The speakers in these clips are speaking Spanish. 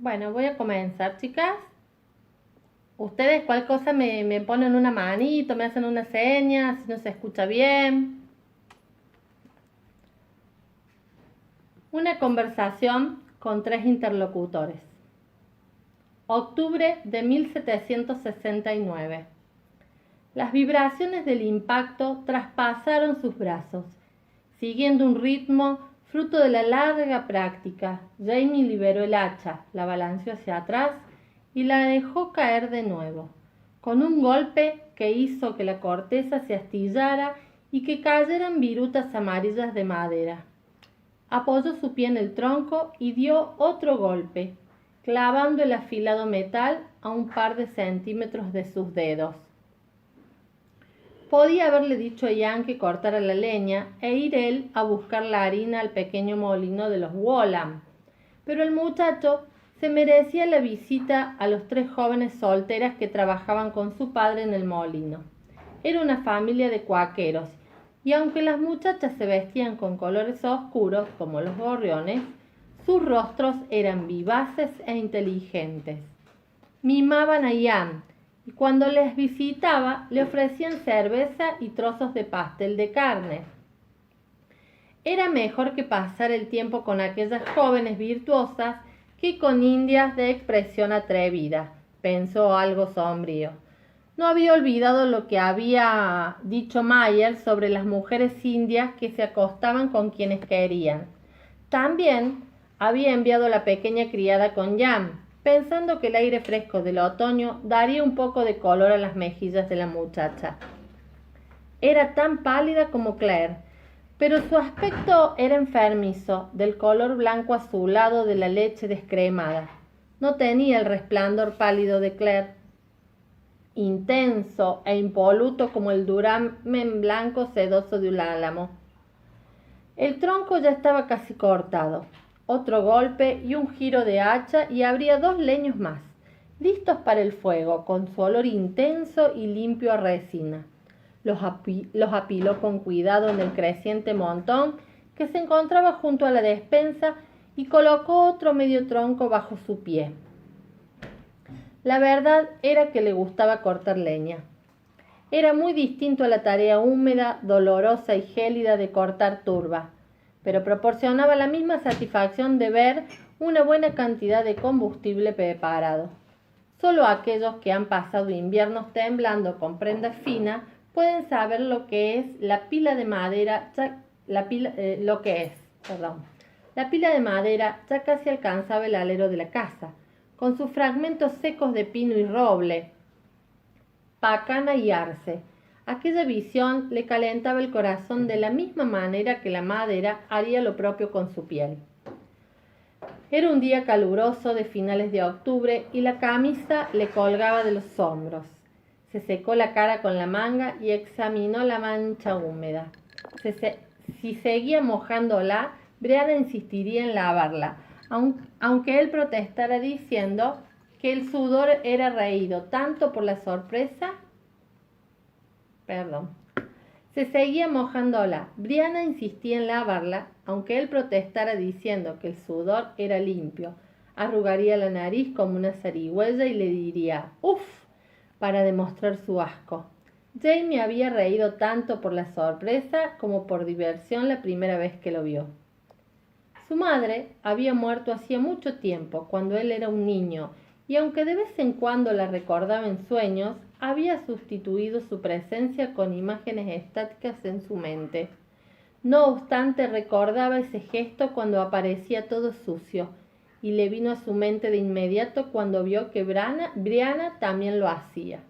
Bueno, voy a comenzar, chicas. Ustedes cuál cosa me ponen una manito, me hacen una seña, si no se escucha bien. Una conversación con tres interlocutores. Octubre de 1769. Las vibraciones del impacto traspasaron sus brazos. Siguiendo un ritmo fruto de la larga práctica, Jamie liberó el hacha, la balanceó hacia atrás y la dejó caer de nuevo, con un golpe que hizo que la corteza se astillara y que cayeran virutas amarillas de madera. Apoyó su pie en el tronco y dio otro golpe, clavando el afilado metal a un par de centímetros de sus dedos. Podía haberle dicho a Ian que cortara la leña e ir él a buscar la harina al pequeño molino de los Wallam, pero el muchacho se merecía la visita a los tres jóvenes solteras que trabajaban con su padre en el molino. Era una familia de cuáqueros, y aunque las muchachas se vestían con colores oscuros, como los gorriones, sus rostros eran vivaces e inteligentes. Mimaban a Ian, y cuando les visitaba le ofrecían cerveza y trozos de pastel de carne. Era mejor que pasar el tiempo con aquellas jóvenes virtuosas que con indias de expresión atrevida, pensó algo sombrío. No había olvidado lo que había dicho Mayer sobre las mujeres indias que se acostaban con quienes querían. También había enviado a la pequeña criada con Jan, pensando que el aire fresco del otoño daría un poco de color a las mejillas de la muchacha. Era tan pálida como Claire, pero su aspecto era enfermizo, del color blanco azulado de la leche descremada. No tenía el resplandor pálido de Claire, intenso e impoluto como el duramen blanco sedoso de un álamo. El tronco ya estaba casi cortado. Otro golpe y un giro de hacha y habría 2 leños más, listos para el fuego, con su olor intenso y limpio a resina. Los apiló con cuidado en el creciente montón que se encontraba junto a la despensa y colocó otro medio tronco bajo su pie. La verdad era que le gustaba cortar leña. Era muy distinto a la tarea húmeda, dolorosa y gélida de cortar turba, pero proporcionaba la misma satisfacción de ver una buena cantidad de combustible preparado. Solo aquellos que han pasado inviernos temblando con prenda fina pueden saber lo que es la pila de madera, La pila de madera ya casi alcanzaba el alero de la casa, con sus fragmentos secos de pino y roble, pacana y arce. Aquella visión le calentaba el corazón de la misma manera que la madera haría lo propio con su piel. Era un día caluroso de finales de octubre y la camisa le colgaba de los hombros. Se secó la cara con la manga y examinó la mancha húmeda. Si seguía mojándola, Brianna insistiría en lavarla, aunque él protestara diciendo que el sudor era reído tanto por la sorpresa. Se seguía mojándola. Brianna insistía en lavarla, aunque él protestara diciendo que el sudor era limpio. Arrugaría la nariz como una zarigüeya y le diría «¡Uf!» para demostrar su asco. Jamie había reído tanto por la sorpresa como por diversión la primera vez que lo vio. Su madre había muerto hacía mucho tiempo, cuando él era un niño, y aunque de vez en cuando la recordaba en sueños, había sustituido su presencia con imágenes estáticas en su mente. No obstante, recordaba ese gesto cuando aparecía todo sucio, y le vino a su mente de inmediato cuando vio que Brianna también lo hacía.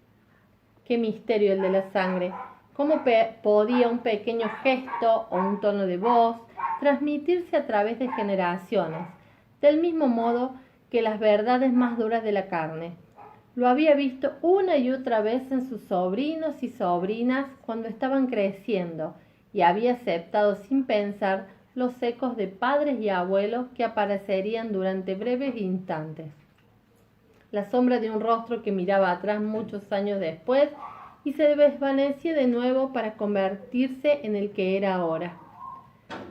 Qué misterio el de la sangre. ¿Cómo podía un pequeño gesto o un tono de voz transmitirse a través de generaciones, del mismo modo que las verdades más duras de la carne? Lo había visto una y otra vez en sus sobrinos y sobrinas cuando estaban creciendo, y había aceptado sin pensar los ecos de padres y abuelos que aparecerían durante breves instantes. La sombra de un rostro que miraba atrás muchos años después y se desvanecía de nuevo para convertirse en el que era ahora.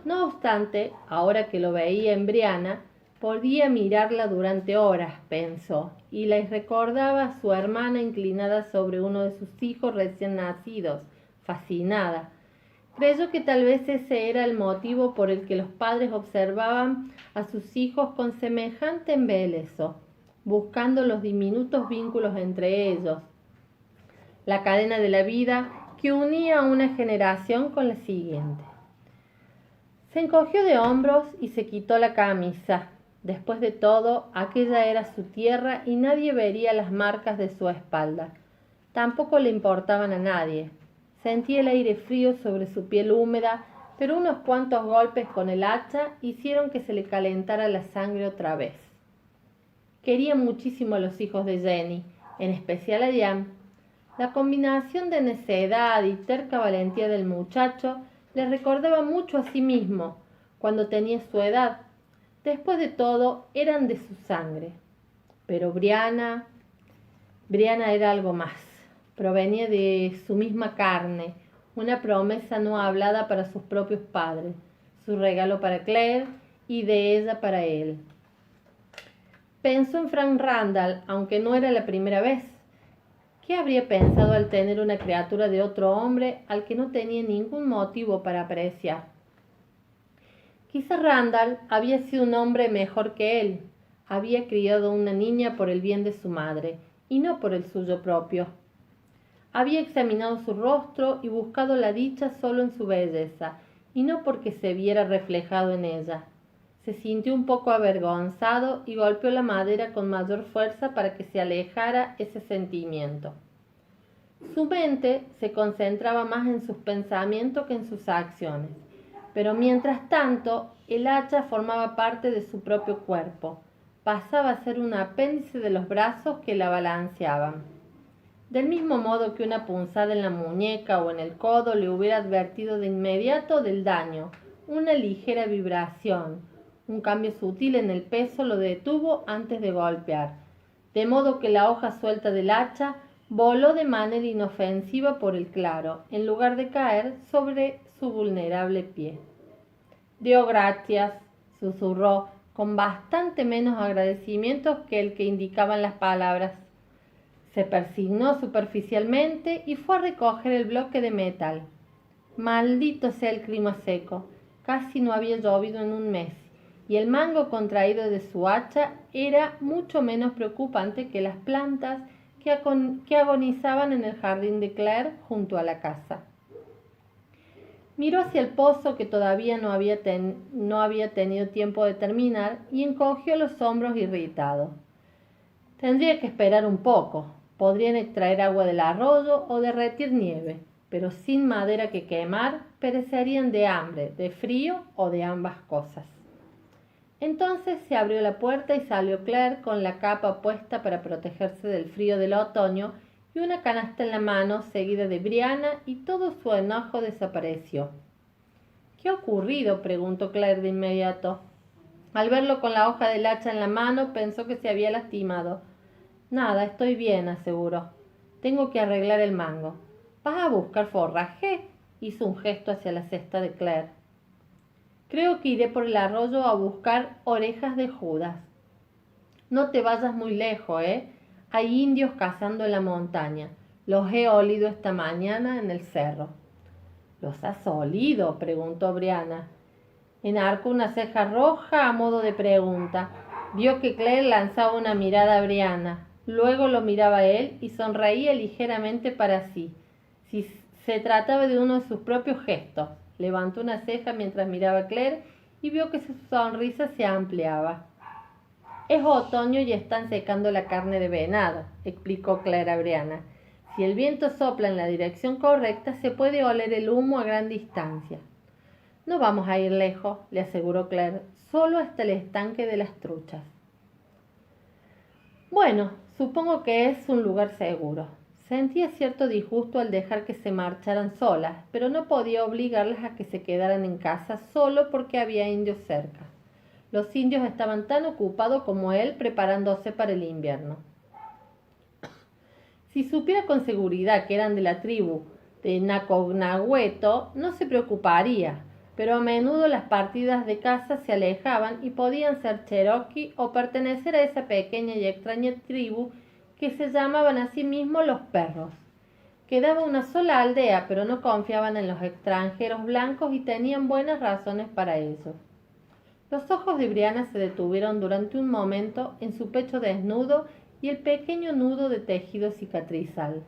No obstante, ahora que lo veía en Brianna, Podía mirarla durante horas, pensó, y la recordaba a su hermana inclinada sobre uno de sus hijos recién nacidos, fascinada. Creyó que tal vez ese era el motivo por el que los padres observaban a sus hijos con semejante embeleso, buscando los diminutos vínculos entre ellos, la cadena de la vida que unía a una generación con la siguiente. Se encogió de hombros y se quitó la camisa. Después de todo, aquella era su tierra y nadie vería las marcas de su espalda. Tampoco le importaban a nadie. Sentía el aire frío sobre su piel húmeda, pero unos cuantos golpes con el hacha hicieron que se le calentara la sangre otra vez. Quería muchísimo a los hijos de Jenny, en especial a Jan. La combinación de necedad y terca valentía del muchacho le recordaba mucho a sí mismo, cuando tenía su edad. Después de todo, eran de su sangre. Pero Brianna era algo más. Provenía de su misma carne, una promesa no hablada para sus propios padres, su regalo para Claire y de ella para él. Pensó en Frank Randall, aunque no era la primera vez. ¿Qué habría pensado al tener una criatura de otro hombre al que no tenía ningún motivo para apreciar? Quizá Randall había sido un hombre mejor que él. Había criado una niña por el bien de su madre, y no por el suyo propio. Había examinado su rostro y buscado la dicha solo en su belleza, y no porque se viera reflejado en ella. Se sintió un poco avergonzado y golpeó la madera con mayor fuerza para que se alejara ese sentimiento. Su mente se concentraba más en sus pensamientos que en sus acciones, pero mientras tanto el hacha formaba parte de su propio cuerpo, pasaba a ser un apéndice de los brazos que la balanceaban. Del mismo modo que una punzada en la muñeca o en el codo le hubiera advertido de inmediato del daño, una ligera vibración, un cambio sutil en el peso lo detuvo antes de golpear, de modo que la hoja suelta del hacha voló de manera inofensiva por el claro, en lugar de caer sobre su vulnerable pie. «Dio gracias», susurró, con bastante menos agradecimiento que el que indicaban las palabras. Se persignó superficialmente y fue a recoger el bloque de metal. Maldito sea el clima seco. Casi no había llovido en un mes, y el mango contraído de su hacha era mucho menos preocupante que las plantas que agonizaban en el jardín de Claire junto a la casa. Miró hacia el pozo que todavía no había tenido tiempo de terminar y encogió los hombros irritado. Tendría que esperar un poco. Podrían extraer agua del arroyo o derretir nieve, pero sin madera que quemar, perecerían de hambre, de frío o de ambas cosas. Entonces se abrió la puerta y salió Claire con la capa puesta para protegerse del frío del otoño y una canasta en la mano, seguida de Brianna, y todo su enojo desapareció. «¿Qué ha ocurrido?», preguntó Claire de inmediato. Al verlo con la hoja del hacha en la mano, pensó que se había lastimado. «Nada, estoy bien», aseguró. «Tengo que arreglar el mango». «¿Vas a buscar forraje?», hizo un gesto hacia la cesta de Claire. «Creo que iré por el arroyo a buscar orejas de Judas». «No te vayas muy lejos, ¿eh? Hay indios cazando en la montaña. Los he olido esta mañana en el cerro». «¿Los has olido?», preguntó Brianna. Enarcó una ceja roja a modo de pregunta. Vio que Claire lanzaba una mirada a Brianna. Luego lo miraba a él y sonreía ligeramente para sí. Si se trataba de uno de sus propios gestos. Levantó una ceja mientras miraba a Claire y vio que su sonrisa se ampliaba. «Es otoño y están secando la carne de venado», explicó Claire a Brianna. «Si el viento sopla en la dirección correcta, se puede oler el humo a gran distancia». «No vamos a ir lejos», le aseguró Claire, «solo hasta el estanque de las truchas». «Bueno, supongo que es un lugar seguro». Sentía cierto disgusto al dejar que se marcharan solas, pero no podía obligarlas a que se quedaran en casa solo porque había indios cerca. Los indios estaban tan ocupados como él preparándose para el invierno. Si supiera con seguridad que eran de la tribu de Nacognahueto, no se preocuparía, pero a menudo las partidas de caza se alejaban y podían ser cherokee o pertenecer a esa pequeña y extraña tribu que se llamaban a sí mismos los perros. Quedaba una sola aldea, pero no confiaban en los extranjeros blancos y tenían buenas razones para ello. Los ojos de Brianna se detuvieron durante un momento en su pecho desnudo y el pequeño nudo de tejido cicatrizal,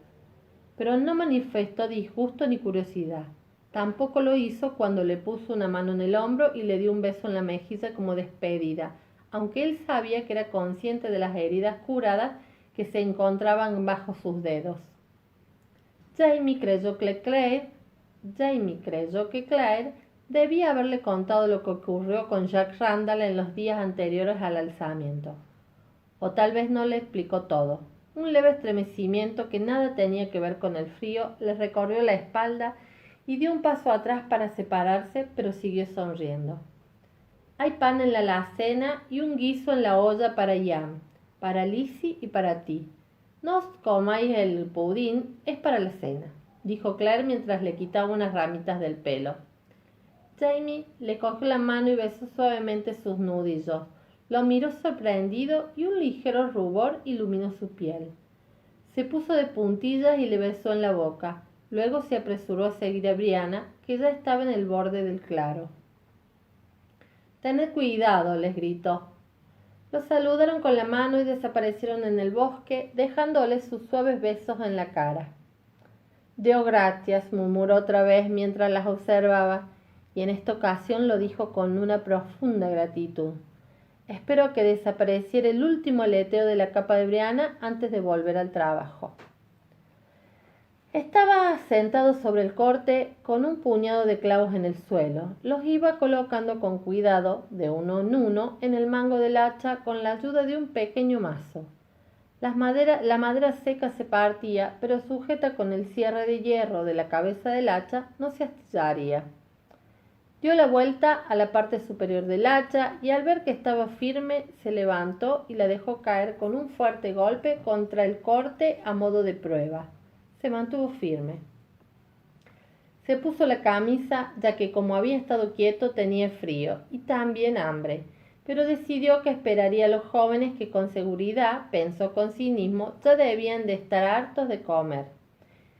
pero no manifestó disgusto ni curiosidad. Tampoco lo hizo cuando le puso una mano en el hombro y le dio un beso en la mejilla como despedida, aunque él sabía que era consciente de las heridas curadas que se encontraban bajo sus dedos. Jamie creyó que Claire debía haberle contado lo que ocurrió con Jack Randall en los días anteriores al alzamiento. O tal vez no le explicó todo. Un leve estremecimiento que nada tenía que ver con el frío le recorrió la espalda y dio un paso atrás para separarse, pero siguió sonriendo. Hay pan en la alacena y un guiso en la olla para Ian, para Lizzie y para ti. No os comáis el pudín, es para la cena, dijo Claire mientras le quitaba unas ramitas del pelo. Jamie le cogió la mano y besó suavemente sus nudillos. Lo miró sorprendido y un ligero rubor iluminó su piel. Se puso de puntillas y le besó en la boca. Luego se apresuró a seguir a Brianna, que ya estaba en el borde del claro. «Tened cuidado», les gritó. Los saludaron con la mano y desaparecieron en el bosque, dejándoles sus suaves besos en la cara. «Dio gracias», murmuró otra vez mientras las observaba, y en esta ocasión lo dijo con una profunda gratitud. Espero que desapareciera el último aleteo de la capa de Brianna antes de volver al trabajo. Estaba sentado sobre el corte con un puñado de clavos en el suelo. Los iba colocando con cuidado, de uno en uno, en el mango del hacha con la ayuda de un pequeño mazo. La madera seca se partía, pero sujeta con el cierre de hierro de la cabeza del hacha no se astillaría. Dio la vuelta a la parte superior del hacha y al ver que estaba firme se levantó y la dejó caer con un fuerte golpe contra el corte a modo de prueba. Se mantuvo firme. Se puso la camisa, ya que como había estado quieto tenía frío y también hambre, pero decidió que esperaría a los jóvenes que con seguridad, pensó con sí mismo, ya debían de estar hartos de comer.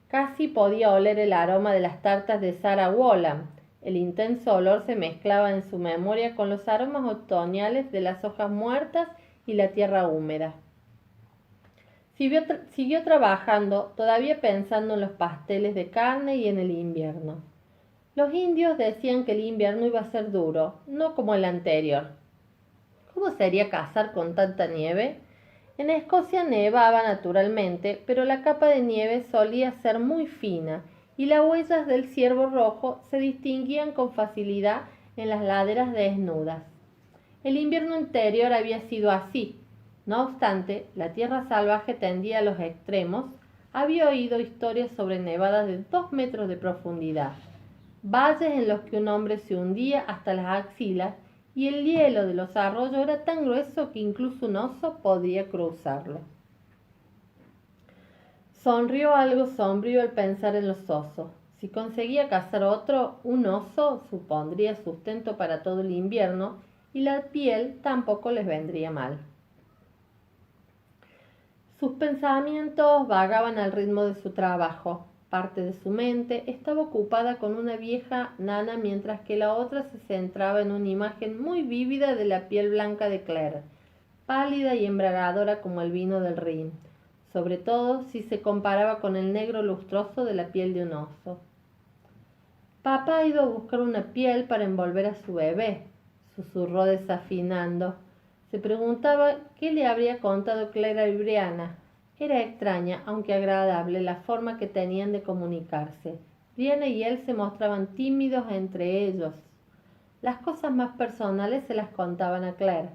Casi podía oler el aroma de las tartas de Sarah Wallam. El intenso olor se mezclaba en su memoria con los aromas otoñales de las hojas muertas y la tierra húmeda. Siguió trabajando, todavía pensando en los pasteles de carne y en el invierno. Los indios decían que el invierno iba a ser duro, no como el anterior. ¿Cómo sería cazar con tanta nieve? En Escocia nevaba naturalmente, pero la capa de nieve solía ser muy fina y las huellas del ciervo rojo se distinguían con facilidad en las laderas desnudas. El invierno anterior había sido así. No obstante, la tierra salvaje tendía a los extremos. Había oído historias sobre nevadas de 2 metros de profundidad, valles en los que un hombre se hundía hasta las axilas y el hielo de los arroyos era tan grueso que incluso un oso podía cruzarlo. Sonrió algo sombrío al pensar en los osos. Si conseguía cazar un oso supondría sustento para todo el invierno y la piel tampoco les vendría mal. Sus pensamientos vagaban al ritmo de su trabajo. Parte de su mente estaba ocupada con una vieja nana mientras que la otra se centraba en una imagen muy vívida de la piel blanca de Claire, pálida y embriagadora como el vino del Rin, sobre todo si se comparaba con el negro lustroso de la piel de un oso. «Papá ha ido a buscar una piel para envolver a su bebé», susurró desafinando. Se preguntaba qué le habría contado Claire a Brianna. Era extraña, aunque agradable, la forma que tenían de comunicarse. Brianna y él se mostraban tímidos entre ellos. Las cosas más personales se las contaban a Claire,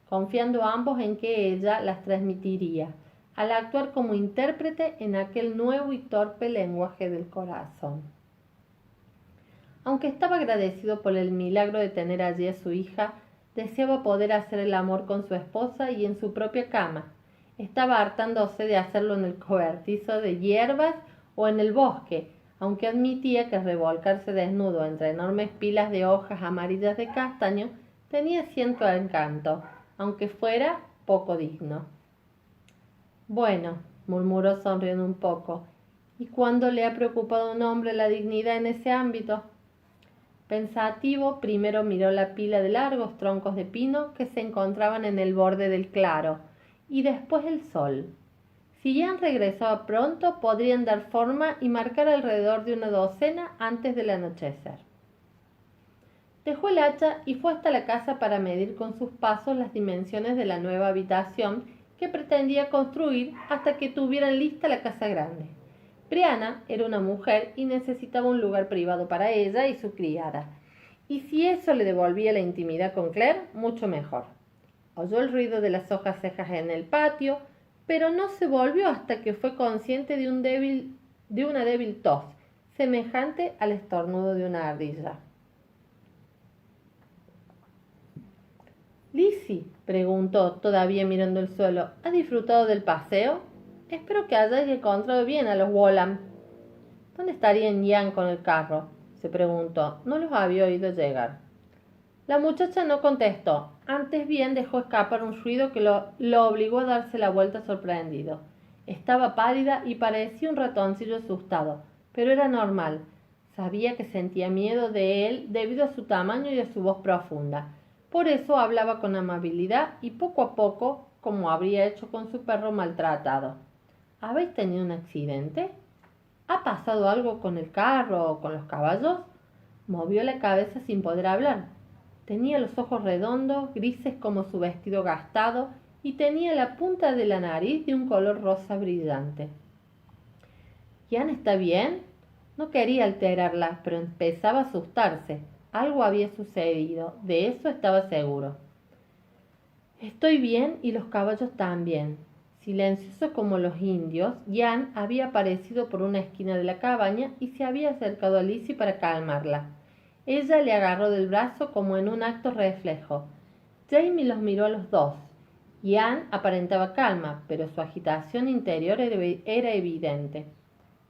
confiando ambos en que ella las transmitiría, al actuar como intérprete en aquel nuevo y torpe lenguaje del corazón. Aunque estaba agradecido por el milagro de tener allí a su hija, deseaba poder hacer el amor con su esposa y en su propia cama. Estaba hartándose de hacerlo en el cobertizo de hierbas o en el bosque, aunque admitía que revolcarse desnudo entre enormes pilas de hojas amarillas de castaño tenía cierto encanto, aunque fuera poco digno. Bueno, murmuró sonriendo un poco, ¿y cuándo le ha preocupado a un hombre la dignidad en ese ámbito? Pensativo, primero miró la pila de largos troncos de pino que se encontraban en el borde del claro, y después el sol. Si Jan regresaba pronto, podrían dar forma y marcar alrededor de una docena antes del anochecer. Dejó el hacha y fue hasta la casa para medir con sus pasos las dimensiones de la nueva habitación que pretendía construir hasta que tuvieran lista la casa grande. Brianna era una mujer y necesitaba un lugar privado para ella y su criada. Y si eso le devolvía la intimidad con Claire, mucho mejor. Oyó el ruido de las hojas secas en el patio, pero no se volvió hasta que fue consciente de una débil tos, semejante al estornudo de una ardilla. «Lizzie», preguntó, todavía mirando el suelo, «¿ha disfrutado del paseo? Espero que hayáis encontrado bien a los Wallam». «¿Dónde estarían Jan con el carro?», se preguntó. No los había oído llegar. La muchacha no contestó. Antes bien dejó escapar un ruido que lo obligó a darse la vuelta sorprendido. Estaba pálida y parecía un ratoncillo asustado, pero era normal. Sabía que sentía miedo de él debido a su tamaño y a su voz profunda. Por eso hablaba con amabilidad y poco a poco, como habría hecho con su perro maltratado. «¿Habéis tenido un accidente? ¿Ha pasado algo con el carro o con los caballos?». Movió la cabeza sin poder hablar. Tenía los ojos redondos, grises como su vestido gastado, y tenía la punta de la nariz de un color rosa brillante. «¿Jan está bien?». No quería alterarla, pero empezaba a asustarse. Algo había sucedido, de eso estaba seguro. «Estoy bien y los caballos también». Silencioso como los indios, Jan había aparecido por una esquina de la cabaña y se había acercado a Lizzie para calmarla. Ella le agarró del brazo como en un acto reflejo. Jamie los miró a los dos. Jan aparentaba calma, pero su agitación interior era evidente.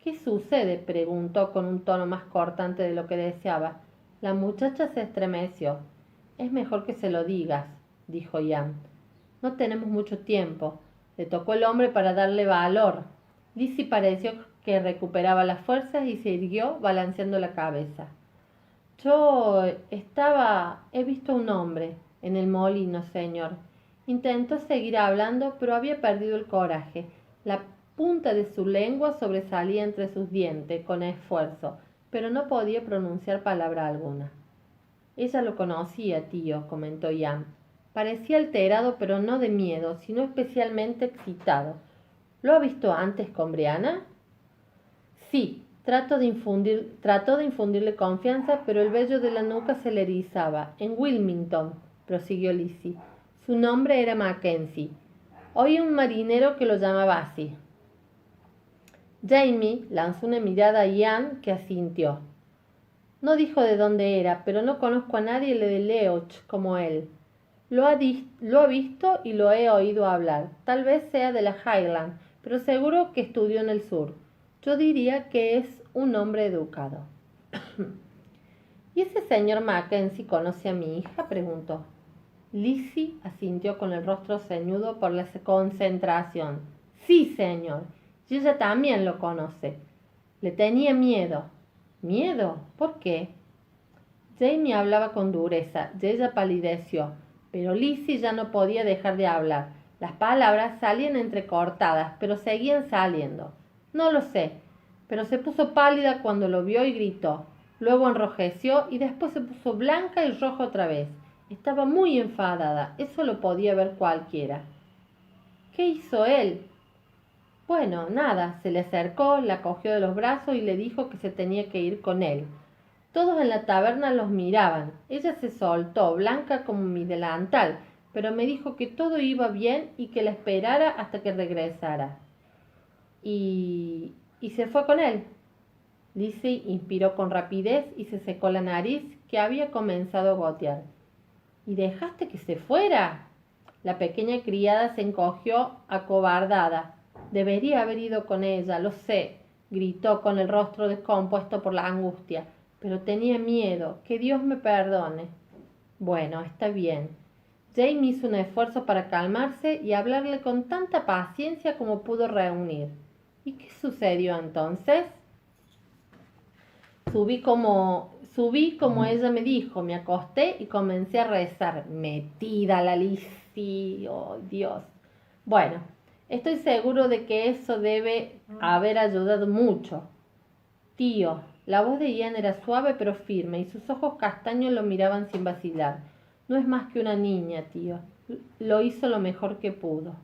«¿Qué sucede?», preguntó con un tono más cortante de lo que deseaba. La muchacha se estremeció. «Es mejor que se lo digas», dijo Jan. «No tenemos mucho tiempo». Le tocó el hombre para darle valor. Lizzie pareció que recuperaba las fuerzas y se irguió balanceando la cabeza. He visto un hombre en el molino, señor». Intentó seguir hablando, pero había perdido el coraje. La punta de su lengua sobresalía entre sus dientes con esfuerzo, pero no podía pronunciar palabra alguna. «Ella lo conocía, tío», comentó Jan. Parecía alterado, pero no de miedo, sino especialmente excitado. «¿Lo ha visto antes con Brianna?». «Sí». Trató de infundirle confianza, pero el vello de la nuca se le erizaba. «En Wilmington», prosiguió Lizzie. «Su nombre era Mackenzie. Oí un marinero que lo llamaba así». Jamie lanzó una mirada a Jan, que asintió. «No dijo de dónde era, pero no conozco a nadie de Leoch como él. Lo ha visto y lo he oído hablar. Tal vez sea de la Highland, pero seguro que estudió en el sur. Yo diría que es un hombre educado». «¿Y ese señor Mackenzie conoce a mi hija?», preguntó. Lizzie asintió con el rostro ceñudo por la concentración. «Sí, señor, y ella también lo conoce. Le tenía miedo». «¿Miedo? ¿Por qué?». Jamie hablaba con dureza y ella palideció, pero Lizzie ya no podía dejar de hablar. Las palabras salían entrecortadas, pero seguían saliendo. «No lo sé», pero se puso pálida cuando lo vio y gritó. Luego enrojeció y después se puso blanca y roja otra vez. Estaba muy enfadada, eso lo podía ver cualquiera. «¿Qué hizo él?». «Bueno, nada», se le acercó, la cogió de los brazos y le dijo que se tenía que ir con él. Todos en la taberna los miraban. Ella se soltó, blanca como mi delantal, pero me dijo que todo iba bien y que la esperara hasta que regresara. Y se fue con él». Lizzie inspiró con rapidez y se secó la nariz, que había comenzado a gotear. «¿Y dejaste que se fuera?». La pequeña criada se encogió acobardada. «Debería haber ido con ella, lo sé. gritó con el rostro descompuesto por la angustia. Pero tenía miedo. Que Dios me perdone. Bueno, está bien. Jamie hizo un esfuerzo para calmarse y hablarle con tanta paciencia como pudo reunir. ¿Y qué sucedió entonces? Subí como ella me dijo, me acosté y comencé a rezar. Metida la Lizzie, oh Dios. Bueno, estoy seguro de que eso debe haber ayudado mucho. Tío, la voz de Ian era suave pero firme y sus ojos castaños lo miraban sin vacilar. No es más que una niña, tío. Lo hizo lo mejor que pudo.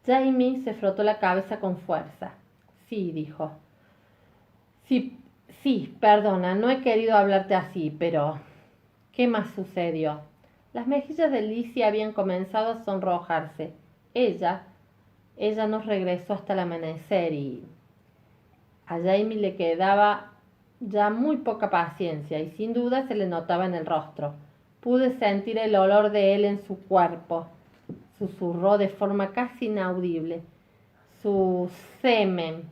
Jamie se frotó la cabeza con fuerza. Sí, dijo. Sí, perdona, no he querido hablarte así, pero... ¿Qué más sucedió? Las mejillas de Lizzie habían comenzado a sonrojarse. Ella no regresó hasta el amanecer y... A Jamie le quedaba ya muy poca paciencia y sin duda se le notaba en el rostro. Pude sentir el olor de él en su cuerpo. Susurró de forma casi inaudible. Su semen.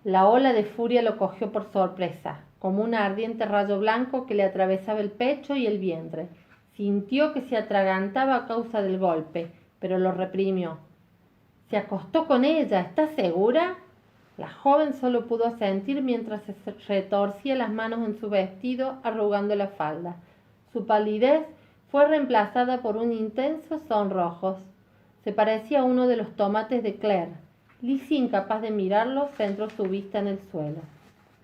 La ola de furia lo cogió por sorpresa, como un ardiente rayo blanco que le atravesaba el pecho y el vientre. Sintió que se atragantaba a causa del golpe, pero lo reprimió. Se acostó con ella, ¿estás segura? La joven solo pudo asentir mientras se retorcía las manos en su vestido, arrugando la falda. Su palidez fue reemplazada por un intenso sonrojos. Se parecía a uno de los tomates de Claire. Lizzie, incapaz de mirarlo, centró su vista en el suelo.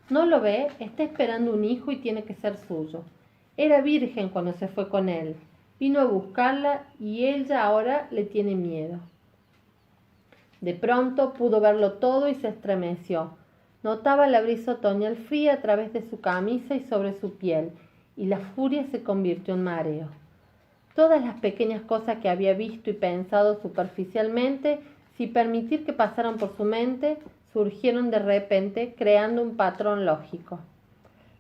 ¿No lo ve? Está esperando un hijo y tiene que ser suyo. Era virgen cuando se fue con él. Vino a buscarla y ella ahora le tiene miedo. De pronto pudo verlo todo y se estremeció. Notaba la brisa otoñal fría a través de su camisa y sobre su piel, y la furia se convirtió en mareo. Todas las pequeñas cosas que había visto y pensado superficialmente, sin permitir que pasaran por su mente, surgieron de repente, creando un patrón lógico.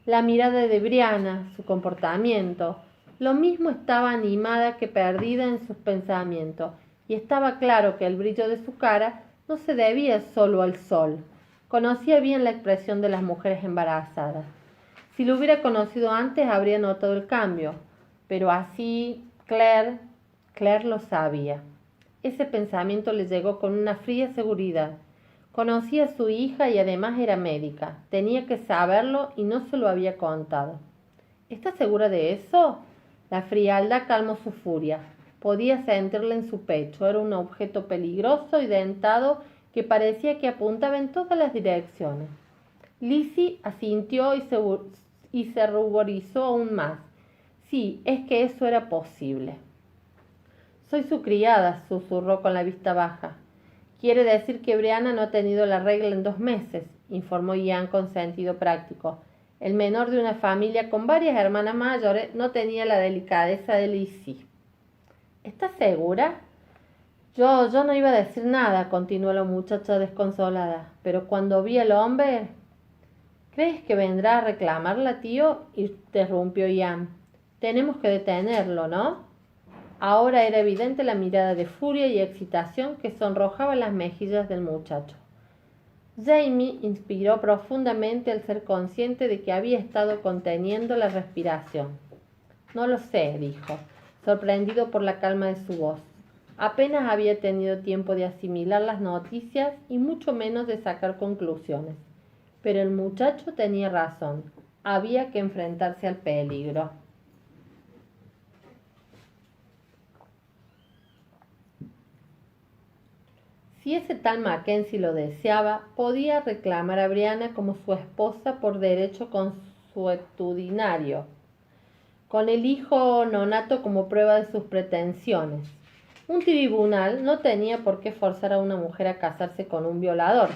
La mirada de Brianna, su comportamiento, lo mismo estaba animada que perdida en sus pensamientos, y estaba claro que el brillo de su cara no se debía solo al sol. Conocía bien la expresión de las mujeres embarazadas. Si lo hubiera conocido antes habría notado el cambio, pero así Claire lo sabía. Ese pensamiento le llegó con una fría seguridad. Conocía a su hija y además era médica. Tenía que saberlo y no se lo había contado. ¿Estás segura de eso? La frialdad calmó su furia. Podía sentirla en su pecho. Era un objeto peligroso y dentado que parecía que apuntaba en todas las direcciones. Lizzie asintió y se ruborizó aún más. Sí, es que eso era posible. Soy su criada, susurró con la vista baja. Quiere decir que Brianna no ha tenido la regla en 2 meses, informó Ian con sentido práctico. El menor de una familia con varias hermanas mayores no tenía la delicadeza de Lizzie. ¿Estás segura? Yo no iba a decir nada, continuó la muchacha desconsolada, pero cuando vi al hombre... ¿Crees que vendrá a reclamarla, tío? Interrumpió Ian. Tenemos que detenerlo, ¿no? Ahora era evidente la mirada de furia y excitación que sonrojaba las mejillas del muchacho. Jamie inspiró profundamente al ser consciente de que había estado conteniendo la respiración. No lo sé, dijo, sorprendido por la calma de su voz. Apenas había tenido tiempo de asimilar las noticias y mucho menos de sacar conclusiones. Pero el muchacho tenía razón. Había que enfrentarse al peligro. Si ese tal Mackenzie lo deseaba, podía reclamar a Brianna como su esposa por derecho consuetudinario, con el hijo nonato como prueba de sus pretensiones. Un tribunal no tenía por qué forzar a una mujer a casarse con un violador,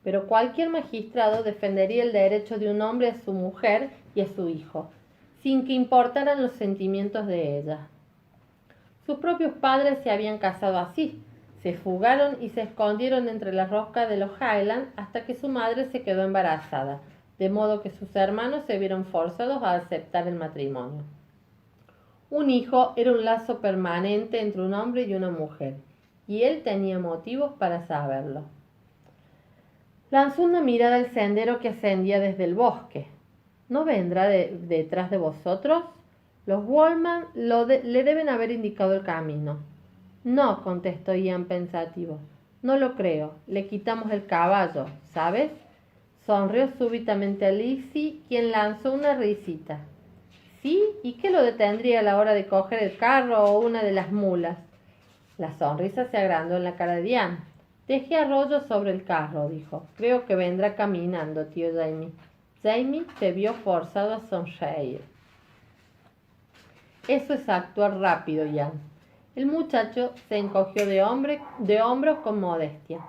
pero cualquier magistrado defendería el derecho de un hombre a su mujer y a su hijo, sin que importaran los sentimientos de ella. Sus propios padres se habían casado así. Se fugaron y se escondieron entre las rocas de los Highlands hasta que su madre se quedó embarazada, de modo que sus hermanos se vieron forzados a aceptar el matrimonio. Un hijo era un lazo permanente entre un hombre y una mujer, y él tenía motivos para saberlo. Lanzó una mirada al sendero que ascendía desde el bosque. ¿No vendrá detrás de vosotros? Los Wallman le deben haber indicado el camino. No, contestó Ian pensativo. No lo creo. Le quitamos el caballo, ¿sabes? Sonrió súbitamente a Lizzie, quien lanzó una risita. ¿Sí? ¿Y qué lo detendría a la hora de coger el carro o una de las mulas? La sonrisa se agrandó en la cara de Diane. Dejé a Rollo sobre el carro, dijo. Creo que vendrá caminando, tío Jamie. Jamie se vio forzado a sonreír. Eso es actuar rápido, Jan. El muchacho se encogió de hombros con modestia.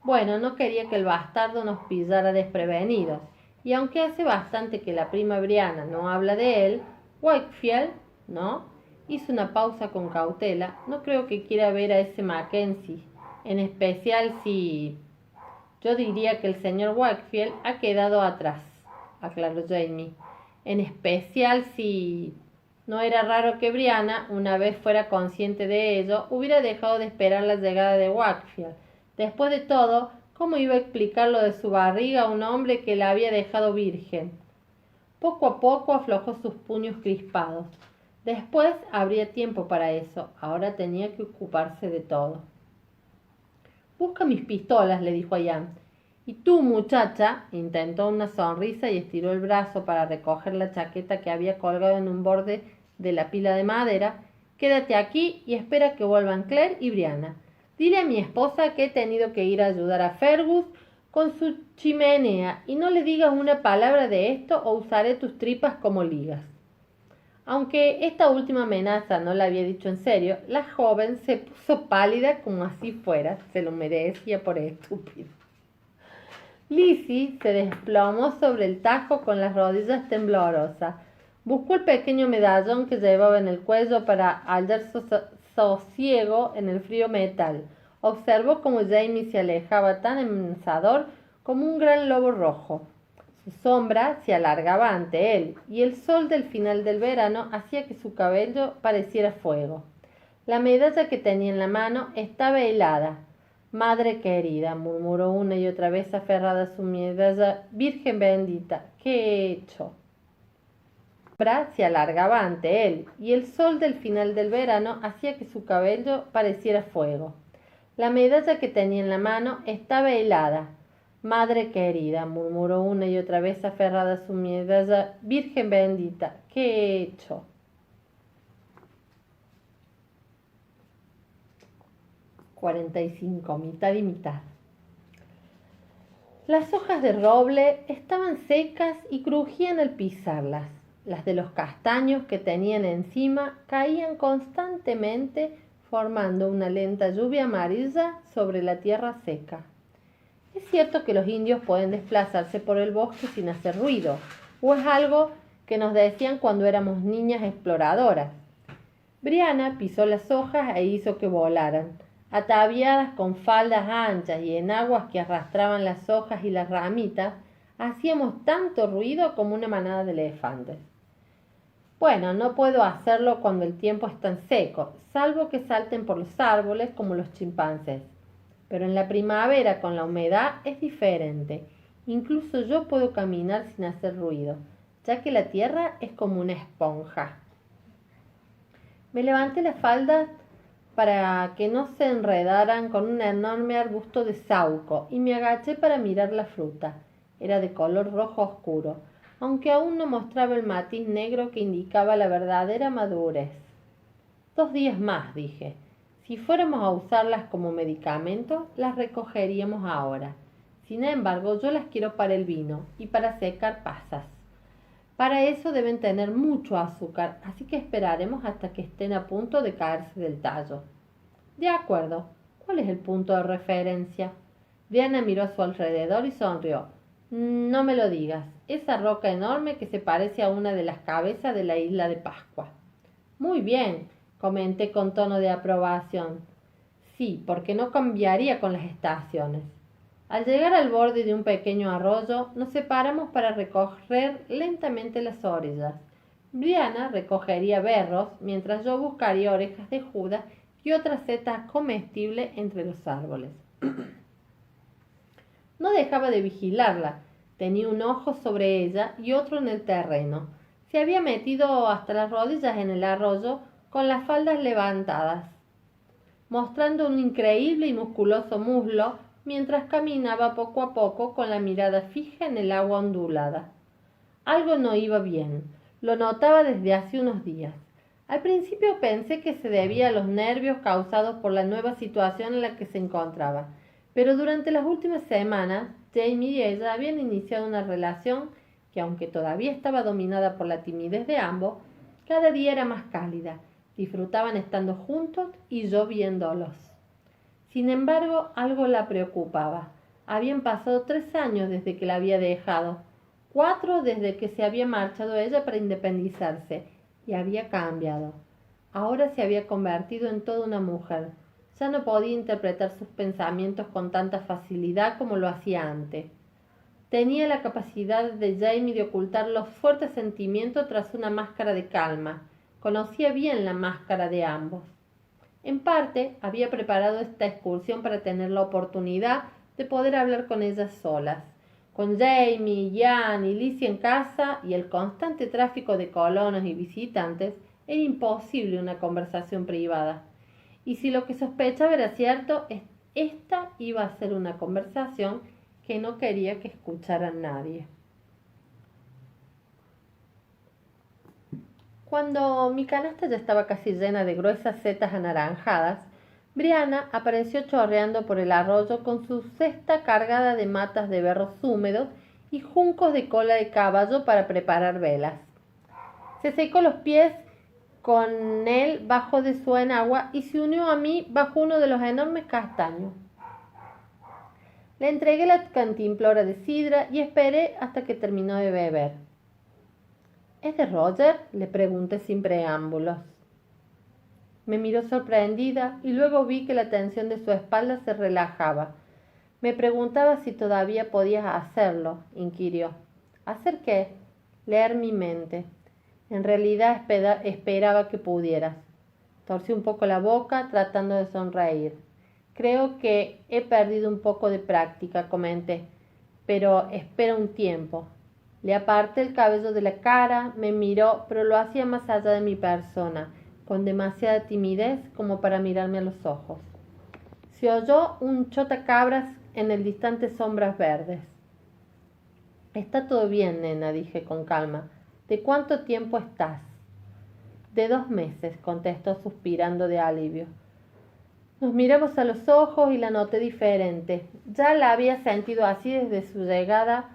Bueno, no quería que el bastardo nos pillara desprevenidos, y aunque hace bastante que la prima Brianna no habla de él, Wakefield, ¿no? Hizo una pausa con cautela. No creo que quiera ver a ese Mackenzie, en especial si... Yo diría que el señor Wakefield ha quedado atrás, aclaró Jamie. En especial si... No era raro que Brianna, una vez fuera consciente de ello, hubiera dejado de esperar la llegada de Wakefield. Después de todo, ¿cómo iba a explicar lo de su barriga a un hombre que la había dejado virgen? Poco a poco aflojó sus puños crispados. Después habría tiempo para eso. Ahora tenía que ocuparse de todo. Busca mis pistolas, le dijo a Jan. Y tú, muchacha, intentó una sonrisa y estiró el brazo para recoger la chaqueta que había colgado en un borde de la pila de madera. Quédate aquí y espera que vuelvan Claire y Brianna. Dile a mi esposa que he tenido que ir a ayudar a Fergus con su chimenea y no le digas una palabra de esto o usaré tus tripas como ligas. Aunque esta última amenaza no la había dicho en serio, la joven se puso pálida como si fuera, se lo merecía por estúpido. Lizzie se desplomó sobre el tajo con las rodillas temblorosas. Buscó el pequeño medallón que llevaba en el cuello para hallar sosiego en el frío metal. Observó cómo Jamie se alejaba tan amenazador como un gran lobo rojo. Su sombra se alargaba ante él, y el sol del final del verano hacía que su cabello pareciera fuego. La medalla que tenía en la mano estaba helada. Madre querida, murmuró una y otra vez aferrada a su medalla. Virgen bendita, ¿qué he hecho? La sombra se alargaba ante él, y el sol del final del verano hacía que su cabello pareciera fuego. La medalla que tenía en la mano estaba helada. Madre querida, murmuró una y otra vez aferrada a su medalla. Virgen bendita, ¿qué he hecho? 45, mitad y mitad. Las hojas de roble estaban secas y crujían al pisarlas. Las de los castaños que tenían encima caían constantemente, formando una lenta lluvia amarilla sobre la tierra seca. Es cierto que los indios pueden desplazarse por el bosque sin hacer ruido, o es algo que nos decían cuando éramos niñas exploradoras. Brianna pisó las hojas e hizo que volaran. Ataviadas con faldas anchas y enaguas que arrastraban las hojas y las ramitas, hacíamos tanto ruido como una manada de elefantes. Bueno, no puedo hacerlo cuando el tiempo es tan seco, salvo que salten por los árboles como los chimpancés. Pero en la primavera con la humedad es diferente. Incluso yo puedo caminar sin hacer ruido, ya que la tierra es como una esponja. Me levanté las faldas para que no se enredaran con un enorme arbusto de sauco y me agaché para mirar la fruta. Era de color rojo oscuro, aunque aún no mostraba el matiz negro que indicaba la verdadera madurez. 2 días más, dije. Si fuéramos a usarlas como medicamento, las recogeríamos ahora. Sin embargo, yo las quiero para el vino y para secar pasas. Para eso deben tener mucho azúcar, así que esperaremos hasta que estén a punto de caerse del tallo. De acuerdo. ¿Cuál es el punto de referencia? Diana miró a su alrededor y sonrió. No me lo digas. Esa roca enorme que se parece a una de las cabezas de la isla de Pascua. Muy bien, comenté con tono de aprobación. Sí, porque no cambiaría con las estaciones. Al llegar al borde de un pequeño arroyo, nos separamos para recorrer lentamente las orillas. Brianna recogería berros, mientras yo buscaría orejas de Judas y otras setas comestibles entre los árboles. No dejaba de vigilarla. Tenía un ojo sobre ella y otro en el terreno. Se había metido hasta las rodillas en el arroyo con las faldas levantadas, mostrando un increíble y musculoso muslo mientras caminaba poco a poco con la mirada fija en el agua ondulada. Algo no iba bien. Lo notaba desde hace unos días. Al principio pensé que se debía a los nervios causados por la nueva situación en la que se encontraba, pero durante las últimas semanas, Jamie y ella habían iniciado una relación que, aunque todavía estaba dominada por la timidez de ambos, cada día era más cálida. Disfrutaban estando juntos y yo viéndolos. Sin embargo, algo la preocupaba. Habían pasado 3 años desde que la había dejado, 4 desde que se había marchado ella para independizarse, y había cambiado. Ahora se había convertido en toda una mujer. Ya no podía interpretar sus pensamientos con tanta facilidad como lo hacía antes. Tenía la capacidad de Jamie de ocultar los fuertes sentimientos tras una máscara de calma. Conocía bien la máscara de ambos. En parte, había preparado esta excursión para tener la oportunidad de poder hablar con ellas solas. Con Jamie, Jan y Lizzie en casa y el constante tráfico de colonos y visitantes, era imposible una conversación privada. Y si lo que sospechaba era cierto, esta iba a ser una conversación que no quería que escuchara nadie. Cuando mi canasta ya estaba casi llena de gruesas setas anaranjadas, Brianna apareció chorreando por el arroyo con su cesta cargada de matas de berros húmedos y juncos de cola de caballo para preparar velas. Se secó los pies con él bajo de su enagua y se unió a mí bajo uno de los enormes castaños. Le entregué la cantimplora de sidra y esperé hasta que terminó de beber. ¿Es de Roger?, le pregunté sin preámbulos. Me miró sorprendida y luego vi que la tensión de su espalda se relajaba. Me preguntaba si todavía podías hacerlo, inquirió. ¿Hacer qué? Leer mi mente. En realidad esperaba que pudieras. Torcí un poco la boca tratando de sonreír. Creo que he perdido un poco de práctica, comenté, pero espera un tiempo. Le aparté el cabello de la cara, me miró, pero lo hacía más allá de mi persona, con demasiada timidez como para mirarme a los ojos. Se oyó un chotacabras en el distante sombras verdes. Está todo bien, nena, dije con calma. ¿De cuánto tiempo estás? De 2 meses, contestó suspirando de alivio. Nos miramos a los ojos y la noté diferente. Ya la había sentido así desde su llegada.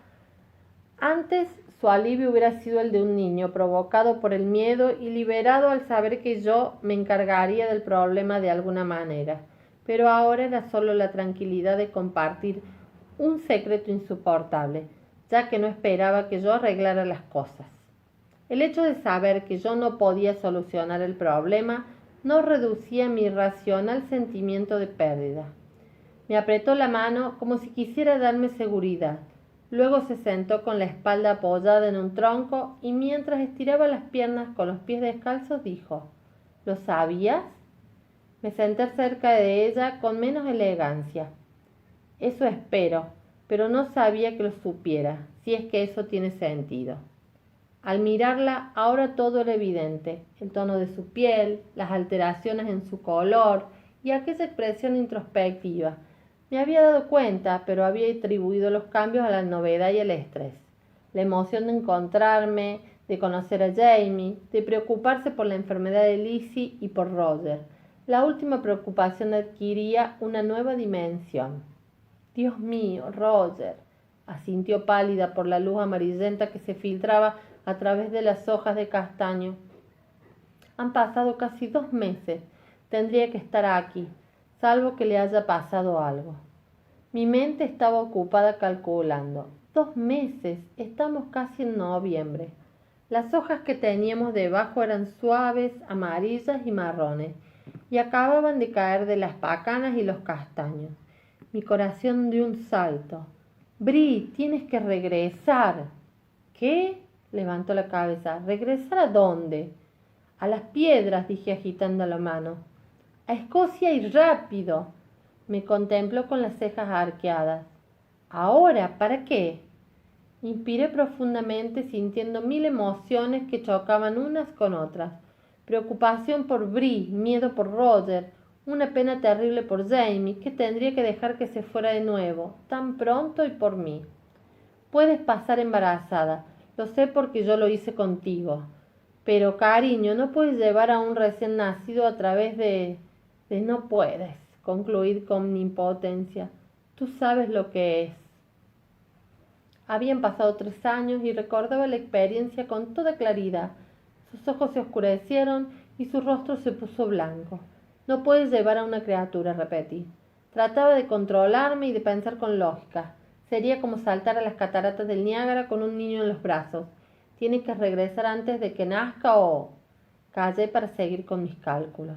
Antes su alivio hubiera sido el de un niño, provocado por el miedo y liberado al saber que yo me encargaría del problema de alguna manera. Pero ahora era solo la tranquilidad de compartir un secreto insoportable, ya que no esperaba que yo arreglara las cosas. El hecho de saber que yo no podía solucionar el problema no reducía mi irracional sentimiento de pérdida. Me apretó la mano como si quisiera darme seguridad. Luego se sentó con la espalda apoyada en un tronco y mientras estiraba las piernas con los pies descalzos dijo: ¿Lo sabías? Me senté cerca de ella con menos elegancia. Eso espero, pero no sabía que lo supiera, si es que eso tiene sentido. Al mirarla, ahora todo era evidente: el tono de su piel, las alteraciones en su color y aquella expresión introspectiva. Me había dado cuenta, pero había atribuido los cambios a la novedad y el estrés. La emoción de encontrarme, de conocer a Jamie, de preocuparse por la enfermedad de Lizzie y por Roger. La última preocupación adquiría una nueva dimensión. Dios mío, Roger, asintió pálida por la luz amarillenta que se filtraba a través de las hojas de castaño. Han pasado casi 2 meses. Tendría que estar aquí, salvo que le haya pasado algo. Mi mente estaba ocupada calculando. 2 meses, estamos casi en noviembre. Las hojas que teníamos debajo eran suaves, amarillas y marrones, y acababan de caer de las pacanas y los castaños. Mi corazón dio un salto. Bri, tienes que regresar. ¿Qué? Levantó la cabeza. ¿Regresar a dónde? A las piedras, dije agitando la mano. A Escocia y rápido. Me contempló con las cejas arqueadas. ¿Ahora? ¿Para qué? Inspiré profundamente, sintiendo mil emociones que chocaban unas con otras. Preocupación por Bree, miedo por Roger, una pena terrible por Jamie, que tendría que dejar que se fuera de nuevo, tan pronto y por mí. Puedes pasar embarazada, lo sé porque yo lo hice contigo. Pero, cariño, no puedes llevar a un recién nacido a través de no puedes, concluir con impotencia. Tú sabes lo que es. Habían pasado 3 años y recordaba la experiencia con toda claridad. Sus ojos se oscurecieron y su rostro se puso blanco. No puedes llevar a una criatura, repetí. Trataba de controlarme y de pensar con lógica. Sería como saltar a las cataratas del Niágara con un niño en los brazos. Tienes que regresar antes de que nazca o... Callé para seguir con mis cálculos.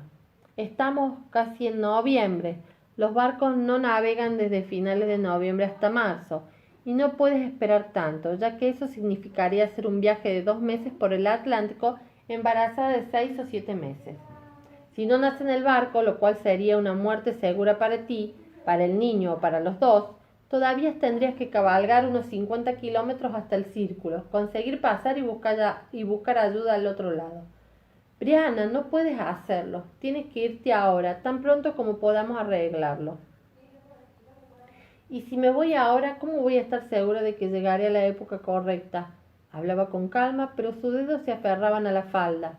Estamos casi en noviembre. Los barcos no navegan desde finales de noviembre hasta marzo. Y no puedes esperar tanto, ya que eso significaría hacer un viaje de 2 meses por el Atlántico embarazada de 6 o 7 meses. Si no nace en el barco, lo cual sería una muerte segura para ti, para el niño o para los dos, todavía tendrías que cabalgar unos 50 kilómetros hasta el círculo, conseguir pasar y buscar ayuda al otro lado. Brianna, no puedes hacerlo. Tienes que irte ahora, tan pronto como podamos arreglarlo. Y si me voy ahora, ¿cómo voy a estar segura de que llegaré a la época correcta? Hablaba con calma, pero sus dedos se aferraban a la falda.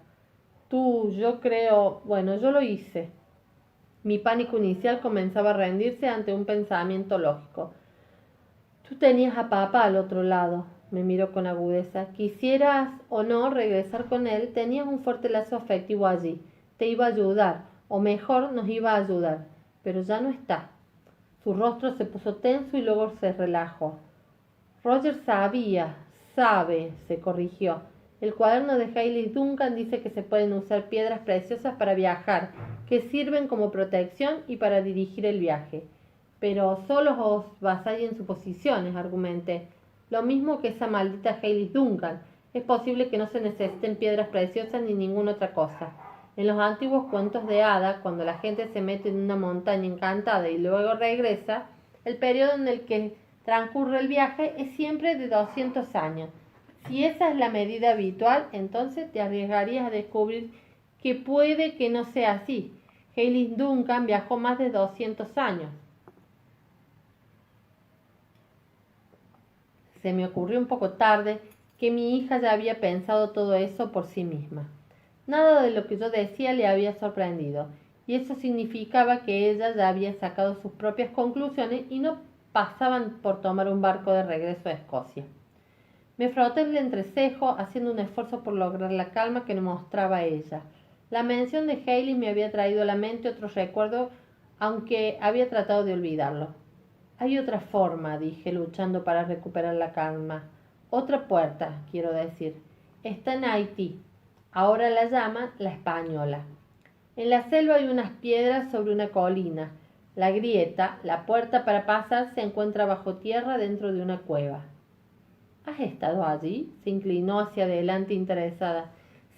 Yo creo... Bueno, yo lo hice. Mi pánico inicial comenzaba a rendirse ante un pensamiento lógico. Tú tenías a papá al otro lado, me miró con agudeza. Quisieras o no regresar con él, tenías un fuerte lazo afectivo allí. Te iba a ayudar, o mejor, nos iba a ayudar. Pero ya no está. Su rostro se puso tenso y luego se relajó. Roger sabe, se corrigió. El cuaderno de Hailey Duncan dice que se pueden usar piedras preciosas para viajar, que sirven como protección y para dirigir el viaje. Pero solo os basáis en suposiciones, argumenté. Lo mismo que esa maldita Hailey Duncan. Es posible que no se necesiten piedras preciosas ni ninguna otra cosa. En los antiguos cuentos de hadas, cuando la gente se mete en una montaña encantada y luego regresa, el periodo en el que transcurre el viaje es siempre de 200 años. Si esa es la medida habitual, entonces te arriesgarías a descubrir que puede que no sea así. Hailey Duncan viajó más de 200 años. Se me ocurrió un poco tarde que mi hija ya había pensado todo eso por sí misma. Nada de lo que yo decía le había sorprendido, y eso significaba que ella ya había sacado sus propias conclusiones y no pasaban por tomar un barco de regreso a Escocia. Me froté el entrecejo, haciendo un esfuerzo por lograr la calma que mostraba ella. La mención de Hailey me había traído a la mente otro recuerdo, aunque había tratado de olvidarlo. Hay otra forma, dije, luchando para recuperar la calma. Otra puerta, quiero decir. Está en Haití. Ahora la llaman la Española. En la selva hay unas piedras sobre una colina. La grieta, la puerta para pasar, se encuentra bajo tierra dentro de una cueva. ¿Has estado allí? Se inclinó hacia adelante interesada.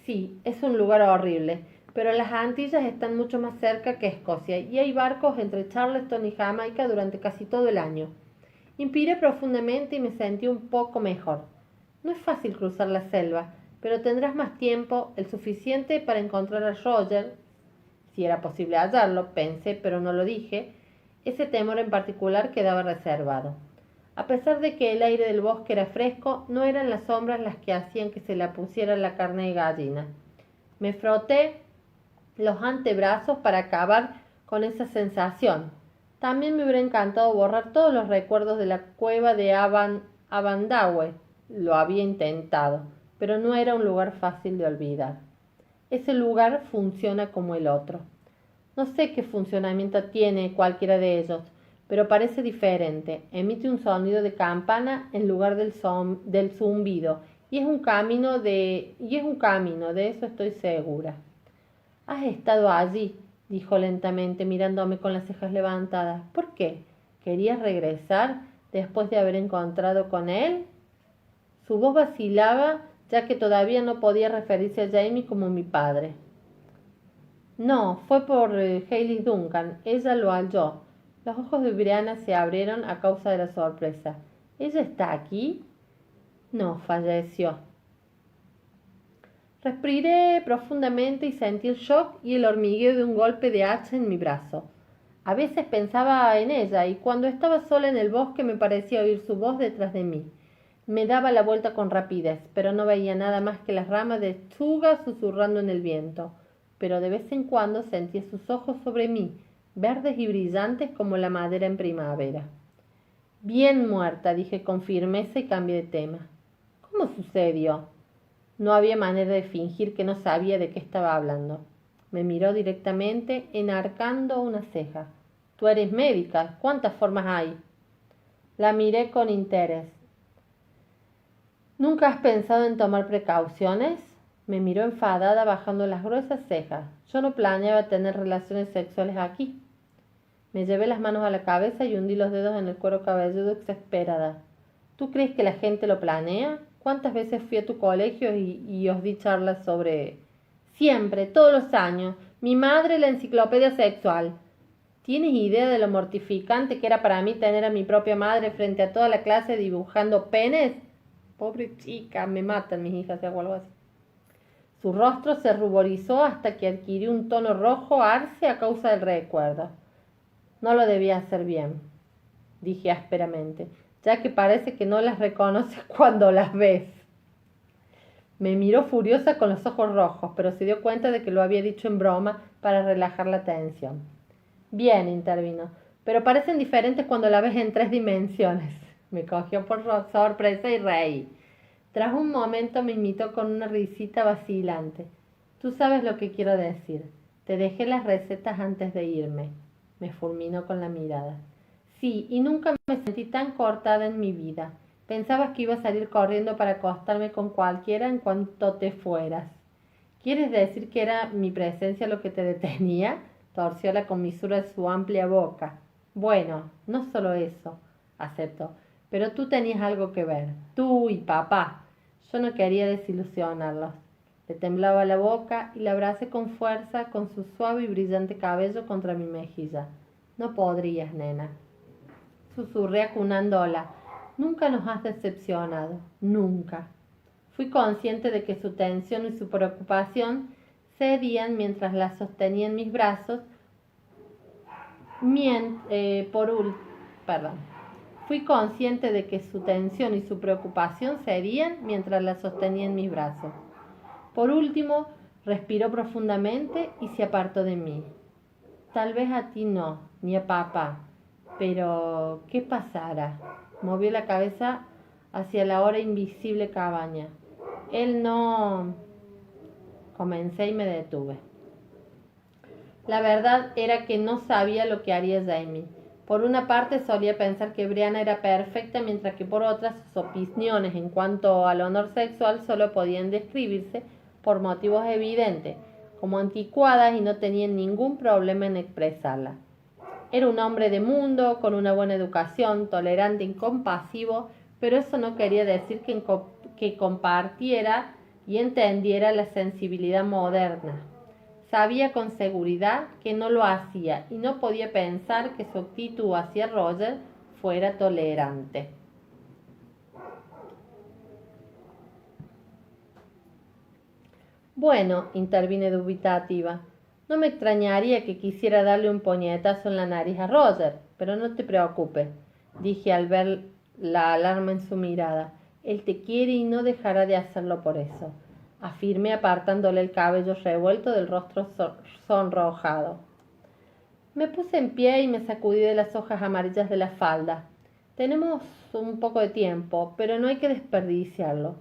Sí, es un lugar horrible, pero las Antillas están mucho más cerca que Escocia y hay barcos entre Charleston y Jamaica durante casi todo el año. Inspiré profundamente y me sentí un poco mejor. No es fácil cruzar la selva, pero tendrás más tiempo, el suficiente para encontrar a Roger, si era posible hallarlo, pensé, pero no lo dije. Ese temor en particular quedaba reservado. A pesar de que el aire del bosque era fresco, no eran las sombras las que hacían que se la pusiera la carne de gallina. Me froté los antebrazos para acabar con esa sensación. También me hubiera encantado borrar todos los recuerdos de la cueva de Abandawe. Lo había intentado, pero no era un lugar fácil de olvidar. Ese lugar funciona como el otro. No sé qué funcionamiento tiene cualquiera de ellos, pero parece diferente. Emite un sonido de campana en lugar del zumbido, y es un camino, de eso estoy segura. Has estado allí, dijo lentamente, mirándome con las cejas levantadas. ¿Por qué? ¿Querías regresar después de haber encontrado con él? Su voz vacilaba, ya que todavía no podía referirse a Jamie como mi padre. No, fue por Hailey Duncan. Ella lo halló. Los ojos de Brianna se abrieron a causa de la sorpresa. ¿Ella está aquí? No, falleció. Respiré profundamente y sentí el shock y el hormigueo de un golpe de hacha en mi brazo. A veces pensaba en ella y cuando estaba sola en el bosque me parecía oír su voz detrás de mí. Me daba la vuelta con rapidez, pero no veía nada más que las ramas de lechuga susurrando en el viento. Pero de vez en cuando sentía sus ojos sobre mí, verdes y brillantes como la madera en primavera. Bien muerta, dije con firmeza y cambié de tema. ¿Cómo sucedió? No había manera de fingir que no sabía de qué estaba hablando. Me miró directamente, enarcando una ceja. Tú eres médica, ¿cuántas formas hay? La miré con interés. ¿Nunca has pensado en tomar precauciones? Me miró enfadada bajando las gruesas cejas. Yo no planeaba tener relaciones sexuales aquí. Me llevé las manos a la cabeza y hundí los dedos en el cuero cabelludo exasperada. ¿Tú crees que la gente lo planea? ¿Cuántas veces fui a tu colegio y os di charlas sobre... Siempre, todos los años. Mi madre, la enciclopedia sexual. ¿Tienes idea de lo mortificante que era para mí tener a mi propia madre frente a toda la clase dibujando penes? Pobre chica, me matan mis hijas, o algo así. Su rostro se ruborizó hasta que adquirió un tono rojo arce a causa del recuerdo. No lo debía hacer bien, dije ásperamente, ya que parece que no las reconoces cuando las ves. Me miró furiosa con los ojos rojos, pero se dio cuenta de que lo había dicho en broma para relajar la tensión. Bien, intervino, pero parecen diferentes cuando la ves en 3 dimensiones. Me cogió por sorpresa y reí. Tras un momento me imitó con una risita vacilante. Tú sabes lo que quiero decir. Te dejé las recetas antes de irme. Me fulminó con la mirada. Sí, y nunca me sentí tan cortada en mi vida. Pensabas que iba a salir corriendo para acostarme con cualquiera en cuanto te fueras. ¿Quieres decir que era mi presencia lo que te detenía? Torció la comisura de su amplia boca. Bueno, no solo eso, aceptó, pero tú tenías algo que ver. Tú y papá. Yo no quería desilusionarlos. Le temblaba la boca y la abracé con fuerza con su suave y brillante cabello contra mi mejilla. No podrías, nena. Susurré acunándola. Nunca nos has decepcionado. Nunca. Fui consciente de que su tensión y su preocupación cedían mientras la sostenía en mis brazos. Fui consciente de que su tensión y su preocupación cedían mientras la sostenía en mis brazos. Por último, respiró profundamente y se apartó de mí. Tal vez a ti no, ni a papá, pero ¿qué pasara? Movió la cabeza hacia la ahora invisible cabaña. Él no... Comencé y me detuve. La verdad era que no sabía lo que haría Jamie. Por una parte solía pensar que Brianna era perfecta, mientras que por otra sus opiniones en cuanto al honor sexual solo podían describirse por motivos evidentes, como anticuadas, y no tenían ningún problema en expresarlas. Era un hombre de mundo, con una buena educación, tolerante y compasivo, pero eso no quería decir que compartiera y entendiera la sensibilidad moderna. Sabía con seguridad que no lo hacía y no podía pensar que su actitud hacia Roger fuera tolerante. Bueno, intervine dubitativa, no me extrañaría que quisiera darle un puñetazo en la nariz a Roger, pero no te preocupes, dije al ver la alarma en su mirada. Él te quiere y no dejará de hacerlo por eso, afirmé apartándole el cabello revuelto del rostro sonrojado. Me puse en pie y me sacudí de las hojas amarillas de la falda. Tenemos un poco de tiempo, pero no hay que desperdiciarlo.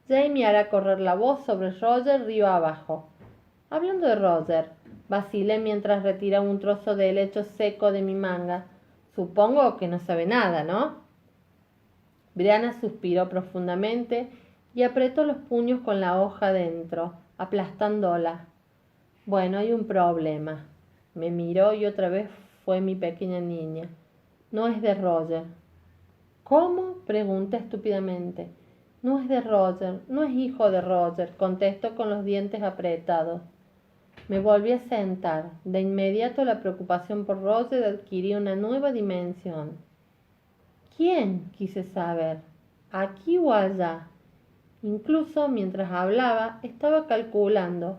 Jamie hará correr la voz sobre Roger río abajo. Hablando de Roger, vacilé mientras retiraba un trozo de helecho seco de mi manga. Supongo que no sabe nada, ¿no? Brianna suspiró profundamente y apretó los puños con la hoja dentro, aplastándola. Bueno, hay un problema. Me miró y otra vez fue mi pequeña niña. No es de Roger. ¿Cómo? Pregunté estúpidamente. No es de Roger, no es hijo de Roger, contestó con los dientes apretados. Me volví a sentar. De inmediato la preocupación por Roger adquiría una nueva dimensión. ¿Quién? Quise saber. ¿Aquí o allá? Incluso mientras hablaba, estaba calculando.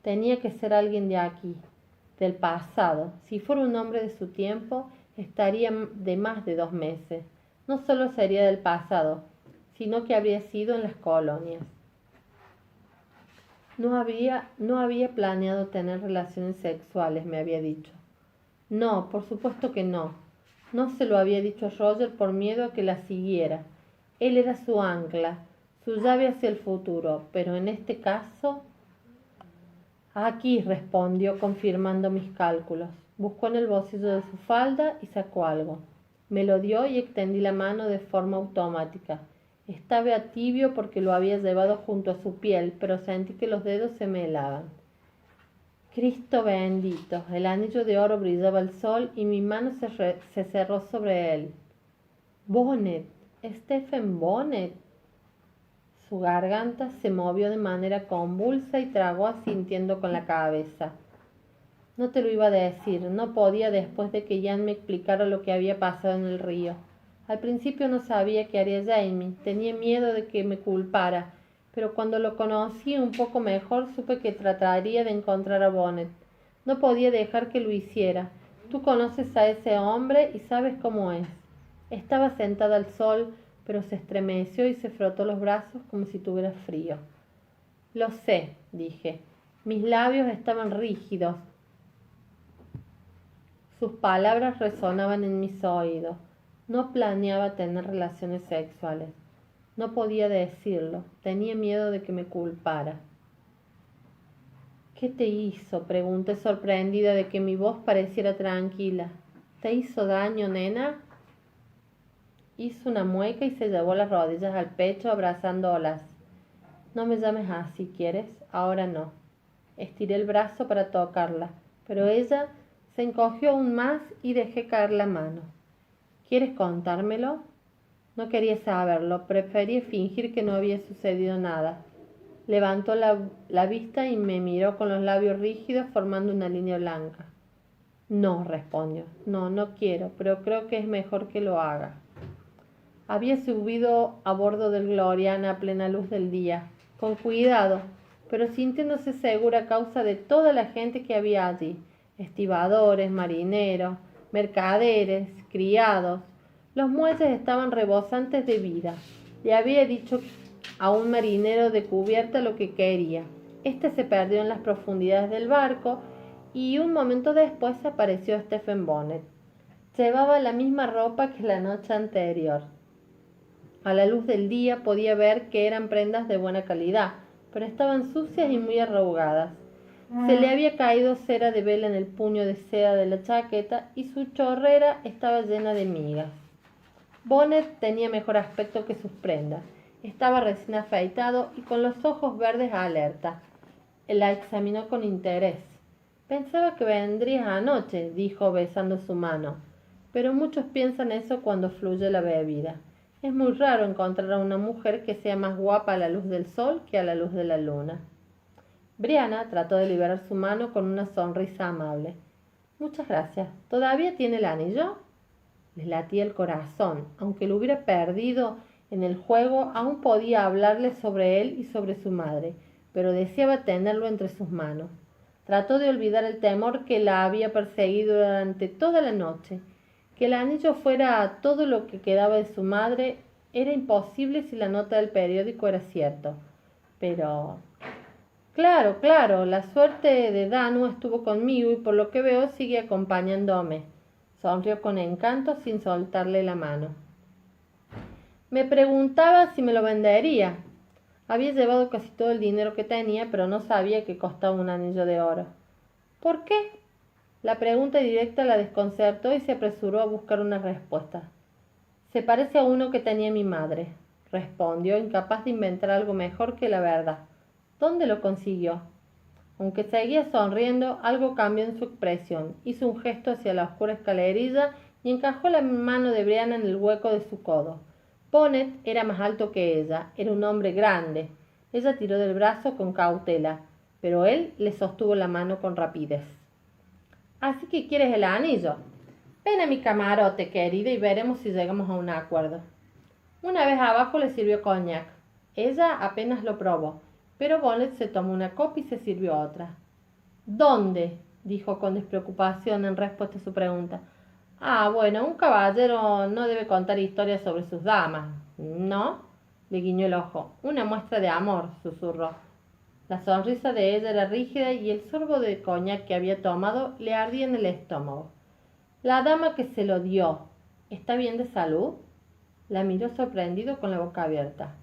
Tenía que ser alguien de aquí, del pasado. Si fuera un hombre de su tiempo, estaría de más de 2 meses. No solo sería del pasado, sino que habría sido en las colonias. No había planeado tener relaciones sexuales, me había dicho. No, por supuesto que no. No se lo había dicho a Roger por miedo a que la siguiera. Él era su ancla, su llave hacia el futuro, pero en este caso... Aquí, respondió, confirmando mis cálculos. Buscó en el bolsillo de su falda y sacó algo. Me lo dio y extendí la mano de forma automática. Estaba tibio porque lo había llevado junto a su piel, pero sentí que los dedos se me helaban. Cristo bendito, el anillo de oro brillaba al sol y mi mano se cerró sobre él. Bonnet, Stephen Bonnet. Su garganta se movió de manera convulsa y tragó asintiendo con la cabeza. No te lo iba a decir, no podía después de que Jan me explicara lo que había pasado en el río. Al principio no sabía qué haría Jamie, tenía miedo de que me culpara, pero cuando lo conocí un poco mejor supe que trataría de encontrar a Bonnet. No podía dejar que lo hiciera. Tú conoces a ese hombre y sabes cómo es. Estaba sentada al sol, pero se estremeció y se frotó los brazos como si tuviera frío. Lo sé, dije. Mis labios estaban rígidos. Sus palabras resonaban en mis oídos. No planeaba tener relaciones sexuales. No podía decirlo. Tenía miedo de que me culpara. ¿Qué te hizo? Pregunté sorprendida de que mi voz pareciera tranquila. ¿Te hizo daño, nena? Hizo una mueca y se llevó las rodillas al pecho abrazándolas. No me llames así, ¿quieres? Ahora no. Estiré el brazo para tocarla, pero ella se encogió aún más y dejé caer la mano. ¿Quieres contármelo? No quería saberlo, preferí fingir que no había sucedido nada. Levantó la vista y me miró con los labios rígidos formando una línea blanca. No, respondió. No quiero, pero creo que es mejor que lo haga. Había subido a bordo del Gloriana a plena luz del día, con cuidado, pero sintiéndose segura a causa de toda la gente que había allí, estibadores, marineros, mercaderes, criados. Los muelles estaban rebosantes de vida. Le había dicho a un marinero de cubierta lo que quería. Este se perdió en las profundidades del barco y un momento después apareció Stephen Bonnet. Llevaba la misma ropa que la noche anterior. A la luz del día podía ver que eran prendas de buena calidad, pero estaban sucias y muy arrugadas. Se le había caído cera de vela en el puño de seda de la chaqueta y su chorrera estaba llena de migas. Bonnet tenía mejor aspecto que sus prendas. Estaba recién afeitado y con los ojos verdes alerta. La examinó con interés. Pensaba que vendrías anoche, dijo besando su mano. Pero muchos piensan eso cuando fluye la bebida. Es muy raro encontrar a una mujer que sea más guapa a la luz del sol que a la luz de la luna. Brianna trató de liberar su mano con una sonrisa amable. Muchas gracias. ¿Todavía tiene el anillo? Le latía el corazón. Aunque lo hubiera perdido en el juego, aún podía hablarle sobre él y sobre su madre, pero deseaba tenerlo entre sus manos. Trató de olvidar el temor que la había perseguido durante toda la noche. Que el anillo fuera todo lo que quedaba de su madre era imposible si la nota del periódico era cierto. Pero... Claro, la suerte de Danu estuvo conmigo y por lo que veo sigue acompañándome. Sonrió con encanto sin soltarle la mano. Me preguntaba si me lo vendería. Había llevado casi todo el dinero que tenía, pero no sabía que costaba un anillo de oro. ¿Por qué? La pregunta directa la desconcertó y se apresuró a buscar una respuesta. Se parece a uno que tenía mi madre, respondió, incapaz de inventar algo mejor que la verdad. ¿Dónde lo consiguió? Aunque seguía sonriendo, algo cambió en su expresión. Hizo un gesto hacia la oscura escalerilla y encajó la mano de Brianna en el hueco de su codo. Bonnet era más alto que ella, era un hombre grande. Ella tiró del brazo con cautela. pero él le sostuvo la mano con rapidez. Así que quieres el anillo. Ven a mi camarote, querida, y veremos si llegamos a un acuerdo. Una vez abajo le sirvió coñac. Ella apenas lo probó, pero Bonnet se tomó una copa y se sirvió otra. ¿Dónde? Dijo con despreocupación en respuesta a su pregunta. Ah, bueno, un caballero no debe contar historias sobre sus damas, ¿no? Le guiñó el ojo. Una muestra de amor, susurró. La sonrisa de ella era rígida y el sorbo de coñac que había tomado le ardía en el estómago. La dama que se lo dio, ¿está bien de salud? La miró sorprendido con la boca abierta.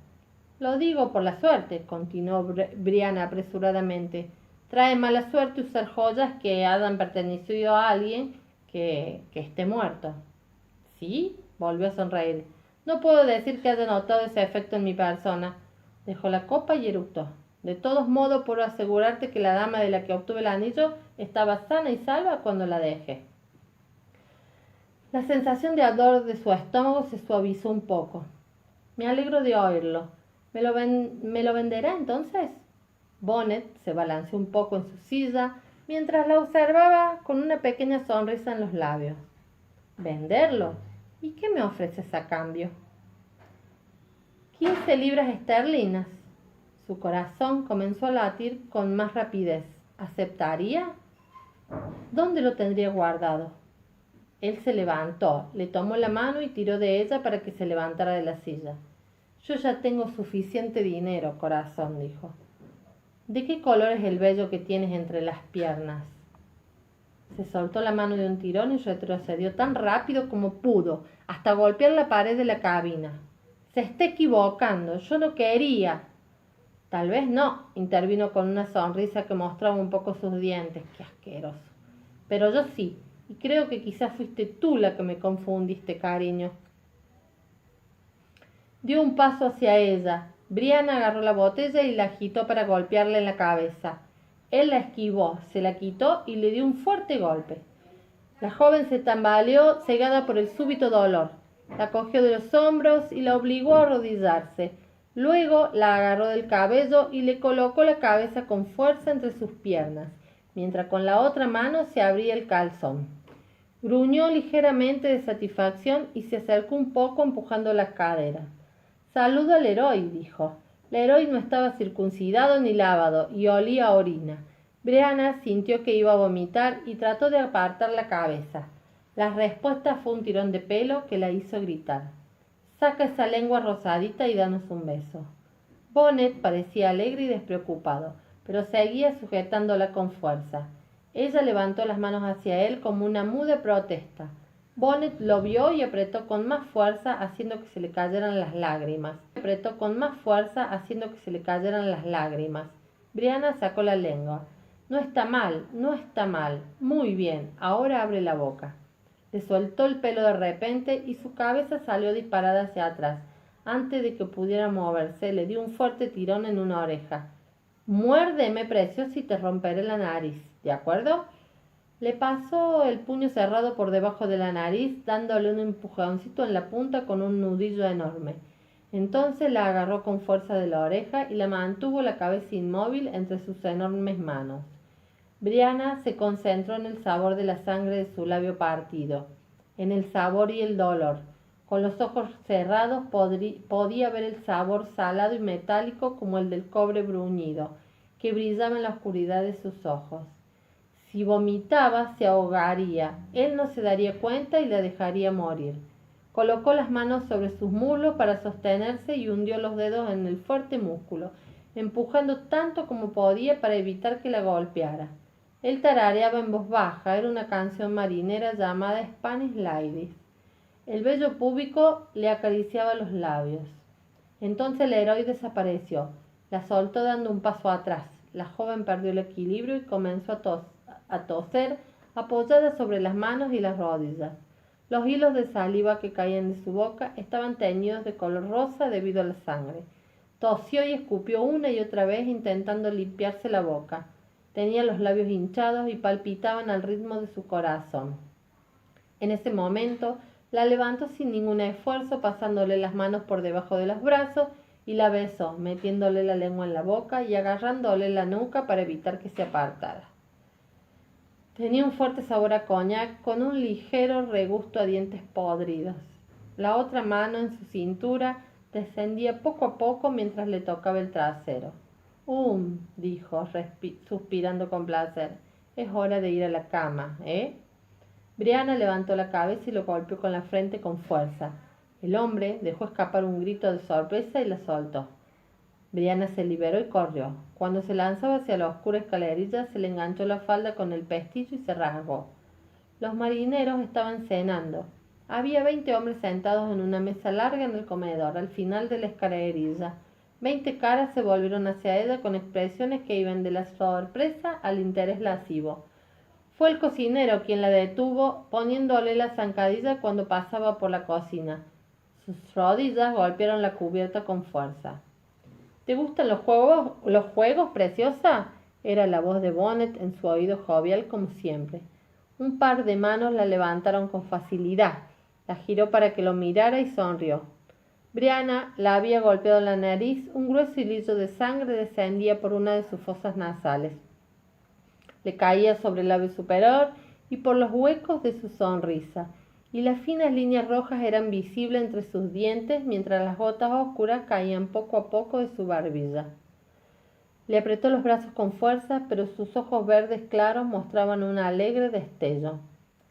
Lo digo por la suerte, continuó Briana apresuradamente. Trae mala suerte usar joyas que hayan pertenecido a alguien que esté muerto. ¿Sí? Volvió a sonreír. No puedo decir que haya notado ese efecto en mi persona. Dejó la copa y eructó. De todos modos, puedo asegurarte que la dama de la que obtuve el anillo estaba sana y salva cuando la dejé. La sensación de ardor de su estómago se suavizó un poco. Me alegro de oírlo. ¿Me lo venderá entonces? Bonnet se balanceó un poco en su silla mientras la observaba con una pequeña sonrisa en los labios. ¿Venderlo? ¿Y qué me ofreces a cambio? 15 libras esterlinas. Su corazón comenzó a latir con más rapidez. ¿Aceptaría? ¿Dónde lo tendría guardado? Él se levantó, le tomó la mano y tiró de ella para que se levantara de la silla. Yo ya tengo suficiente dinero, corazón, dijo. ¿De qué color es el vello que tienes entre las piernas? Se soltó la mano de un tirón y retrocedió tan rápido como pudo, hasta golpear la pared de la cabina. Se está equivocando, yo no quería. Tal vez no, intervino con una sonrisa que mostraba un poco sus dientes. Qué asqueroso. Pero yo sí, y creo que quizás fuiste tú la que me confundiste, cariño. Dio un paso hacia ella. Briana agarró la botella y la agitó para golpearle en la cabeza. Él la esquivó, se la quitó y le dio un fuerte golpe. La joven se tambaleó, cegada por el súbito dolor. La cogió de los hombros y la obligó a arrodillarse. Luego la agarró del cabello y le colocó la cabeza con fuerza entre sus piernas, mientras con la otra mano se abría el calzón. Gruñó ligeramente de satisfacción y se acercó un poco empujando las caderas. Saludo al Leroy, dijo. Leroy no estaba circuncidado ni lavado y olía a orina. Briana sintió que iba a vomitar y trató de apartar la cabeza. La respuesta fue un tirón de pelo que la hizo gritar. Saca esa lengua rosadita y danos un beso. Bonnet parecía alegre y despreocupado, pero seguía sujetándola con fuerza. Ella levantó las manos hacia él como una muda protesta. Bonnet lo vio y apretó con más fuerza, haciendo que se le cayeran las lágrimas. Briana sacó la lengua. No está mal, no está mal. Muy bien, ahora abre la boca. Le soltó el pelo de repente y su cabeza salió disparada hacia atrás. Antes de que pudiera moverse, le dio un fuerte tirón en una oreja. Muérdeme, precioso, y te romperé la nariz, ¿de acuerdo? Le pasó el puño cerrado por debajo de la nariz, dándole un empujoncito en la punta con un nudillo enorme. Entonces la agarró con fuerza de la oreja y la mantuvo la cabeza inmóvil entre sus enormes manos. Briana se concentró en el sabor de la sangre de su labio partido, en el sabor y el dolor. Con los ojos cerrados podía ver el sabor salado y metálico como el del cobre bruñido, que brillaba en la oscuridad de sus ojos. Si vomitaba, se ahogaría. Él no se daría cuenta y la dejaría morir. Colocó las manos sobre sus muslos para sostenerse y hundió los dedos en el fuerte músculo, empujando tanto como podía para evitar que la golpeara. Él tarareaba en voz baja, era una canción marinera llamada Spanish Ladies. El vello púbico le acariciaba los labios. Entonces el héroe desapareció. La soltó dando un paso atrás. La joven perdió el equilibrio y comenzó a toser, apoyada sobre las manos y las rodillas. Los hilos de saliva que caían de su boca estaban teñidos de color rosa debido a la sangre. Tosió y escupió una y otra vez intentando limpiarse la boca. Tenía los labios hinchados y palpitaban al ritmo de su corazón. En ese momento la levantó sin ningún esfuerzo, pasándole las manos por debajo de los brazos y la besó, metiéndole la lengua en la boca y agarrándole la nuca para evitar que se apartara. Tenía un fuerte sabor a coñac con un ligero regusto a dientes podridos. La otra mano en su cintura descendía poco a poco mientras le tocaba el trasero. Dijo, suspirando con placer. Es hora de ir a la cama, ¿eh? Brianna levantó la cabeza y lo golpeó con la frente con fuerza. El hombre dejó escapar un grito de sorpresa y la soltó. Brianna se liberó y corrió. Cuando se lanzaba hacia la oscura escalerilla, se le enganchó la falda con el pestillo y se rasgó. Los marineros estaban cenando. Había 20 hombres sentados en una mesa larga en el comedor, al final de la escalerilla. 20 caras se volvieron hacia ella con expresiones que iban de la sorpresa al interés lascivo. Fue el cocinero quien la detuvo, poniéndole la zancadilla cuando pasaba por la cocina. Sus rodillas golpearon la cubierta con fuerza. ¿Te gustan los juegos, preciosa? Era la voz de Bonnet en su oído jovial como siempre. Un par de manos la levantaron con facilidad. La giró para que lo mirara y sonrió. Brianna la había golpeado en la nariz, un grueso hilillo de sangre descendía por una de sus fosas nasales. Le caía sobre el labio superior y por los huecos de su sonrisa, y las finas líneas rojas eran visibles entre sus dientes mientras las gotas oscuras caían poco a poco de su barbilla. Le apretó los brazos con fuerza, pero sus ojos verdes claros mostraban un alegre destello.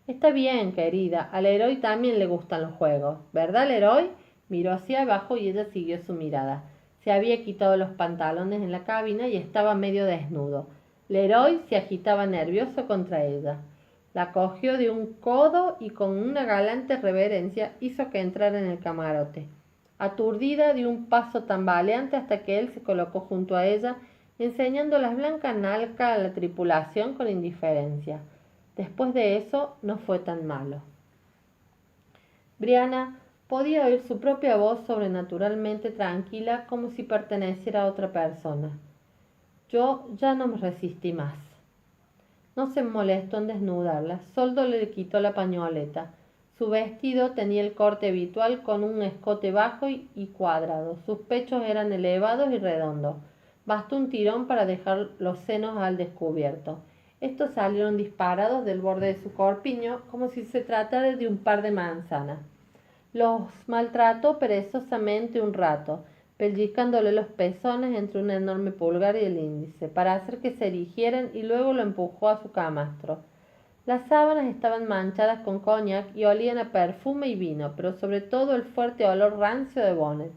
Está bien, querida, al Leroy también le gustan los juegos, ¿verdad, Leroy? Miró hacia abajo y ella siguió su mirada. Se había quitado los pantalones en la cabina y estaba medio desnudo. Leroy se agitaba nervioso contra ella. La cogió de un codo y con una galante reverencia hizo que entrara en el camarote. Aturdida dio un paso tambaleante hasta que él se colocó junto a ella, enseñando las blancas nalgas a la tripulación con indiferencia. Después de eso no fue tan malo. Brianna podía oír su propia voz sobrenaturalmente tranquila como si perteneciera a otra persona. Yo ya no me resistí más. No se molestó en desnudarla, solo le quitó la pañoleta. Su vestido tenía el corte habitual con un escote bajo y cuadrado. Sus pechos eran elevados y redondos. Bastó un tirón para dejar los senos al descubierto. Estos salieron disparados del borde de su corpiño como si se tratara de un par de manzanas. Los maltrató perezosamente un rato, pellizcándole los pezones entre un enorme pulgar y el índice, para hacer que se erigieran, y luego lo empujó a su camastro. Las sábanas estaban manchadas con coñac y olían a perfume y vino, pero sobre todo el fuerte olor rancio de Bonnet.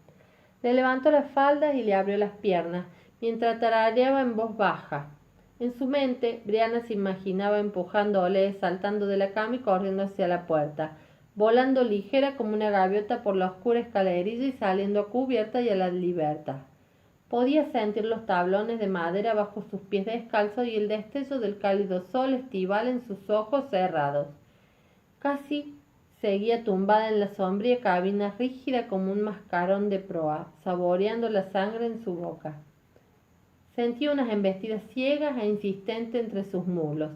Le levantó las faldas y le abrió las piernas, mientras tarareaba en voz baja. En su mente, Brianna se imaginaba empujándole, saltando de la cama y corriendo hacia la puerta, volando ligera como una gaviota por la oscura escalerilla y saliendo a cubierta y a la libertad. Podía sentir los tablones de madera bajo sus pies descalzos y el destello del cálido sol estival en sus ojos cerrados. Casi seguía tumbada en la sombría cabina, rígida como un mascarón de proa, saboreando la sangre en su boca. Sentía unas embestidas ciegas e insistentes entre sus muslos,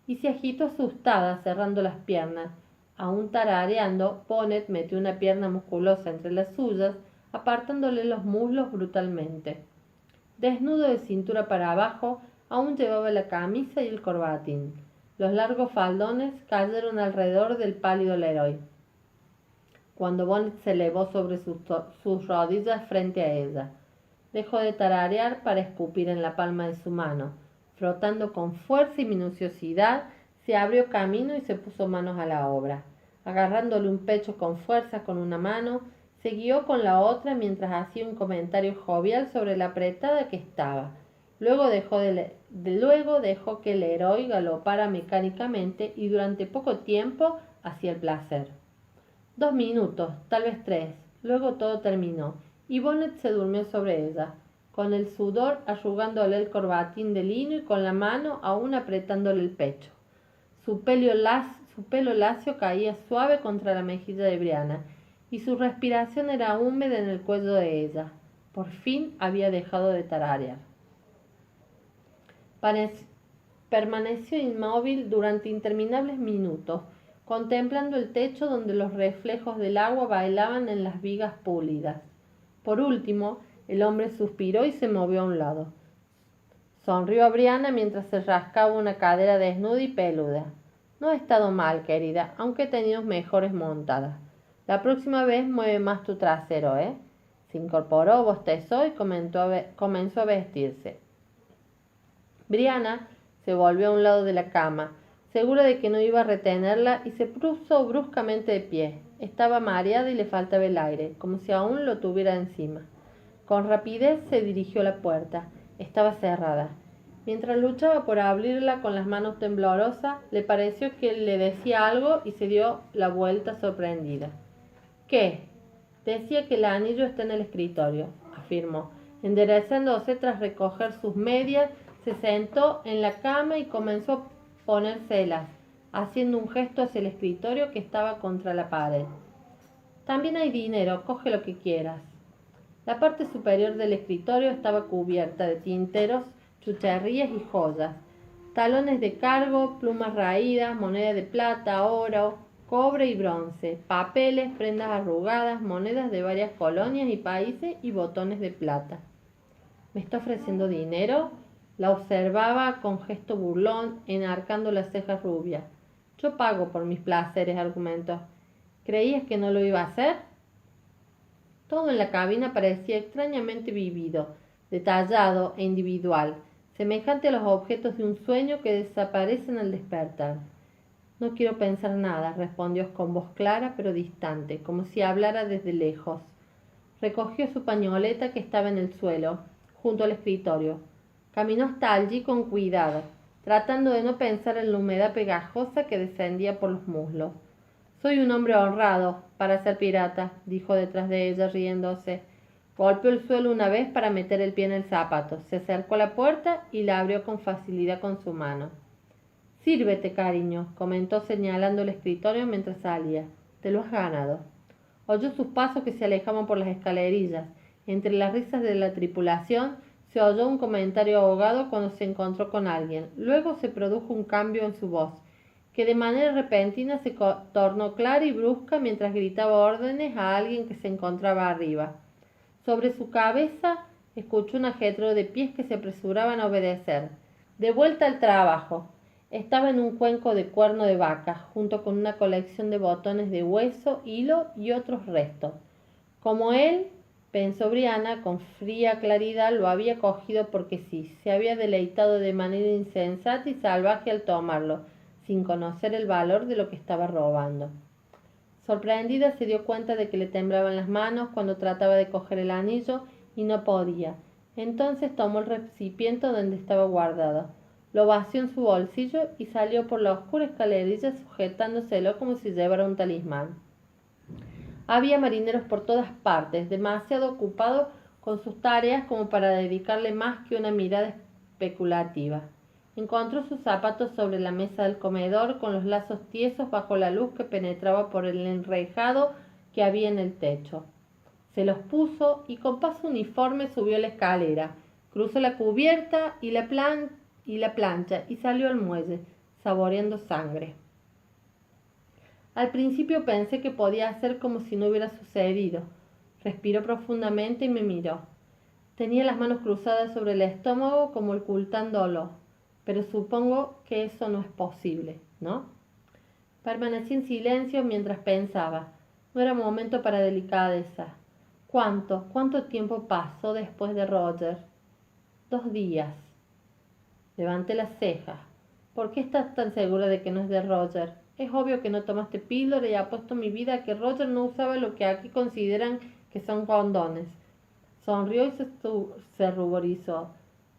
y se agitó asustada, cerrando las piernas. Aún tarareando, Bonnet metió una pierna musculosa entre las suyas, apartándole los muslos brutalmente. Desnudo de cintura para abajo, aún llevaba la camisa y el corbatín. Los largos faldones cayeron alrededor del pálido Leroy, cuando Bonnet se elevó sobre sus rodillas frente a ella. Dejó de tararear para escupir en la palma de su mano. Frotando con fuerza y minuciosidad, se abrió camino y se puso manos a la obra. Agarrándole un pecho con fuerza con una mano, se guió con la otra mientras hacía un comentario jovial sobre la apretada que estaba. Luego dejó que el Leroy galopara mecánicamente y durante poco tiempo hacía el placer. 2 minutos, tal vez 3, luego todo terminó, y Bonnet se durmió sobre ella, con el sudor arrugándole el corbatín de lino y con la mano aún apretándole el pecho. Su pelo lacio caía suave contra la mejilla de Brianna, y su respiración era húmeda en el cuello de ella. Por fin había dejado de tararear. Permaneció inmóvil durante interminables minutos, contemplando el techo donde los reflejos del agua bailaban en las vigas pulidas. Por último, El hombre suspiró y se movió a un lado. Sonrió a Brianna mientras se rascaba una cadera desnuda y peluda. No he estado mal, querida, aunque he tenido mejores montadas. La próxima vez mueve más tu trasero, ¿eh? Se incorporó, bostezó y comenzó a vestirse. Brianna se volvió a un lado de la cama, segura de que no iba a retenerla, y se puso bruscamente de pie. Estaba mareada y le faltaba el aire, como si aún lo tuviera encima. Con rapidez se dirigió a la puerta. Estaba cerrada. Mientras luchaba por abrirla con las manos temblorosas, le pareció que le decía algo y se dio la vuelta sorprendida. ¿Qué? Decía que el anillo está en el escritorio, afirmó. Enderezándose tras recoger sus medias, se sentó en la cama y comenzó a ponérselas, haciendo un gesto hacia el escritorio que estaba contra la pared. También hay dinero, coge lo que quieras. La parte superior del escritorio estaba cubierta de tinteros, chucherías y joyas, talones de cargo, plumas raídas, monedas de plata, oro, cobre y bronce, papeles, prendas arrugadas, monedas de varias colonias y países y botones de plata. ¿Me está ofreciendo dinero? La observaba con gesto burlón, enarcando las cejas rubias. Yo pago por mis placeres, argumentó. ¿Creías que no lo iba a hacer? Todo en la cabina parecía extrañamente vivido, detallado e individual, semejante a los objetos de un sueño que desaparecen al despertar. No quiero pensar nada, respondió con voz clara pero distante, como si hablara desde lejos. Recogió su pañoleta que estaba en el suelo, junto al escritorio. Caminó hasta allí con cuidado, tratando de no pensar en la humedad pegajosa que descendía por los muslos. Soy un hombre honrado para ser pirata, dijo detrás de ella riéndose. Golpeó el suelo una vez para meter el pie en el zapato, se acercó a la puerta y la abrió con facilidad con su mano. Sírvete, cariño, comentó señalando el escritorio mientras salía. Te lo has ganado. Oyó sus pasos que se alejaban por las escalerillas. Entre las risas de la tripulación se oyó un comentario ahogado cuando se encontró con alguien. Luego se produjo un cambio en su voz, que de manera repentina se tornó clara y brusca mientras gritaba órdenes a alguien que se encontraba arriba. Sobre su cabeza escuchó un ajetreo de pies que se apresuraban a obedecer. De vuelta al trabajo. Estaba en un cuenco de cuerno de vaca, junto con una colección de botones de hueso, hilo y otros restos. Como él, pensó Brianna con fría claridad, lo había cogido porque sí, se había deleitado de manera insensata y salvaje al tomarlo, sin conocer el valor de lo que estaba robando. Sorprendida se dio cuenta de que le temblaban las manos cuando trataba de coger el anillo y no podía. Entonces tomó el recipiente donde estaba guardado, lo vació en su bolsillo y salió por la oscura escalerilla sujetándoselo como si llevara un talismán. Había marineros por todas partes, demasiado ocupados con sus tareas como para dedicarle más que una mirada especulativa. Encontró sus zapatos sobre la mesa del comedor con los lazos tiesos bajo la luz que penetraba por el enrejado que había en el techo. Se los puso y con paso uniforme subió la escalera, cruzó la cubierta y la plancha y salió al muelle, saboreando sangre. Al principio pensé que podía hacer como si no hubiera sucedido. Respiró profundamente y me miró. Tenía las manos cruzadas sobre el estómago como ocultándolo, pero supongo que eso no es posible, ¿no? Permanecí en silencio mientras pensaba. No era momento para delicadeza. ¿Cuánto tiempo pasó después de Roger? 2 días. Levanté las cejas. ¿Por qué estás tan segura de que no es de Roger? Es obvio que no tomaste píldora y apuesto mi vida a que Roger no usaba lo que aquí consideran que son condones. Sonrió y se ruborizó.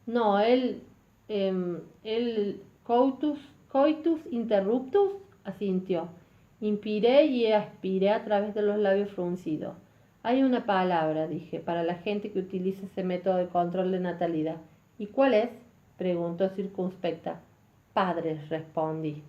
No, el coitus interruptus, asintió. Inspiré y expiré a través de los labios fruncidos. Hay una palabra, dije, para la gente que utiliza ese método de control de natalidad. ¿Y cuál es? Preguntó circunspecta. Padres, respondí.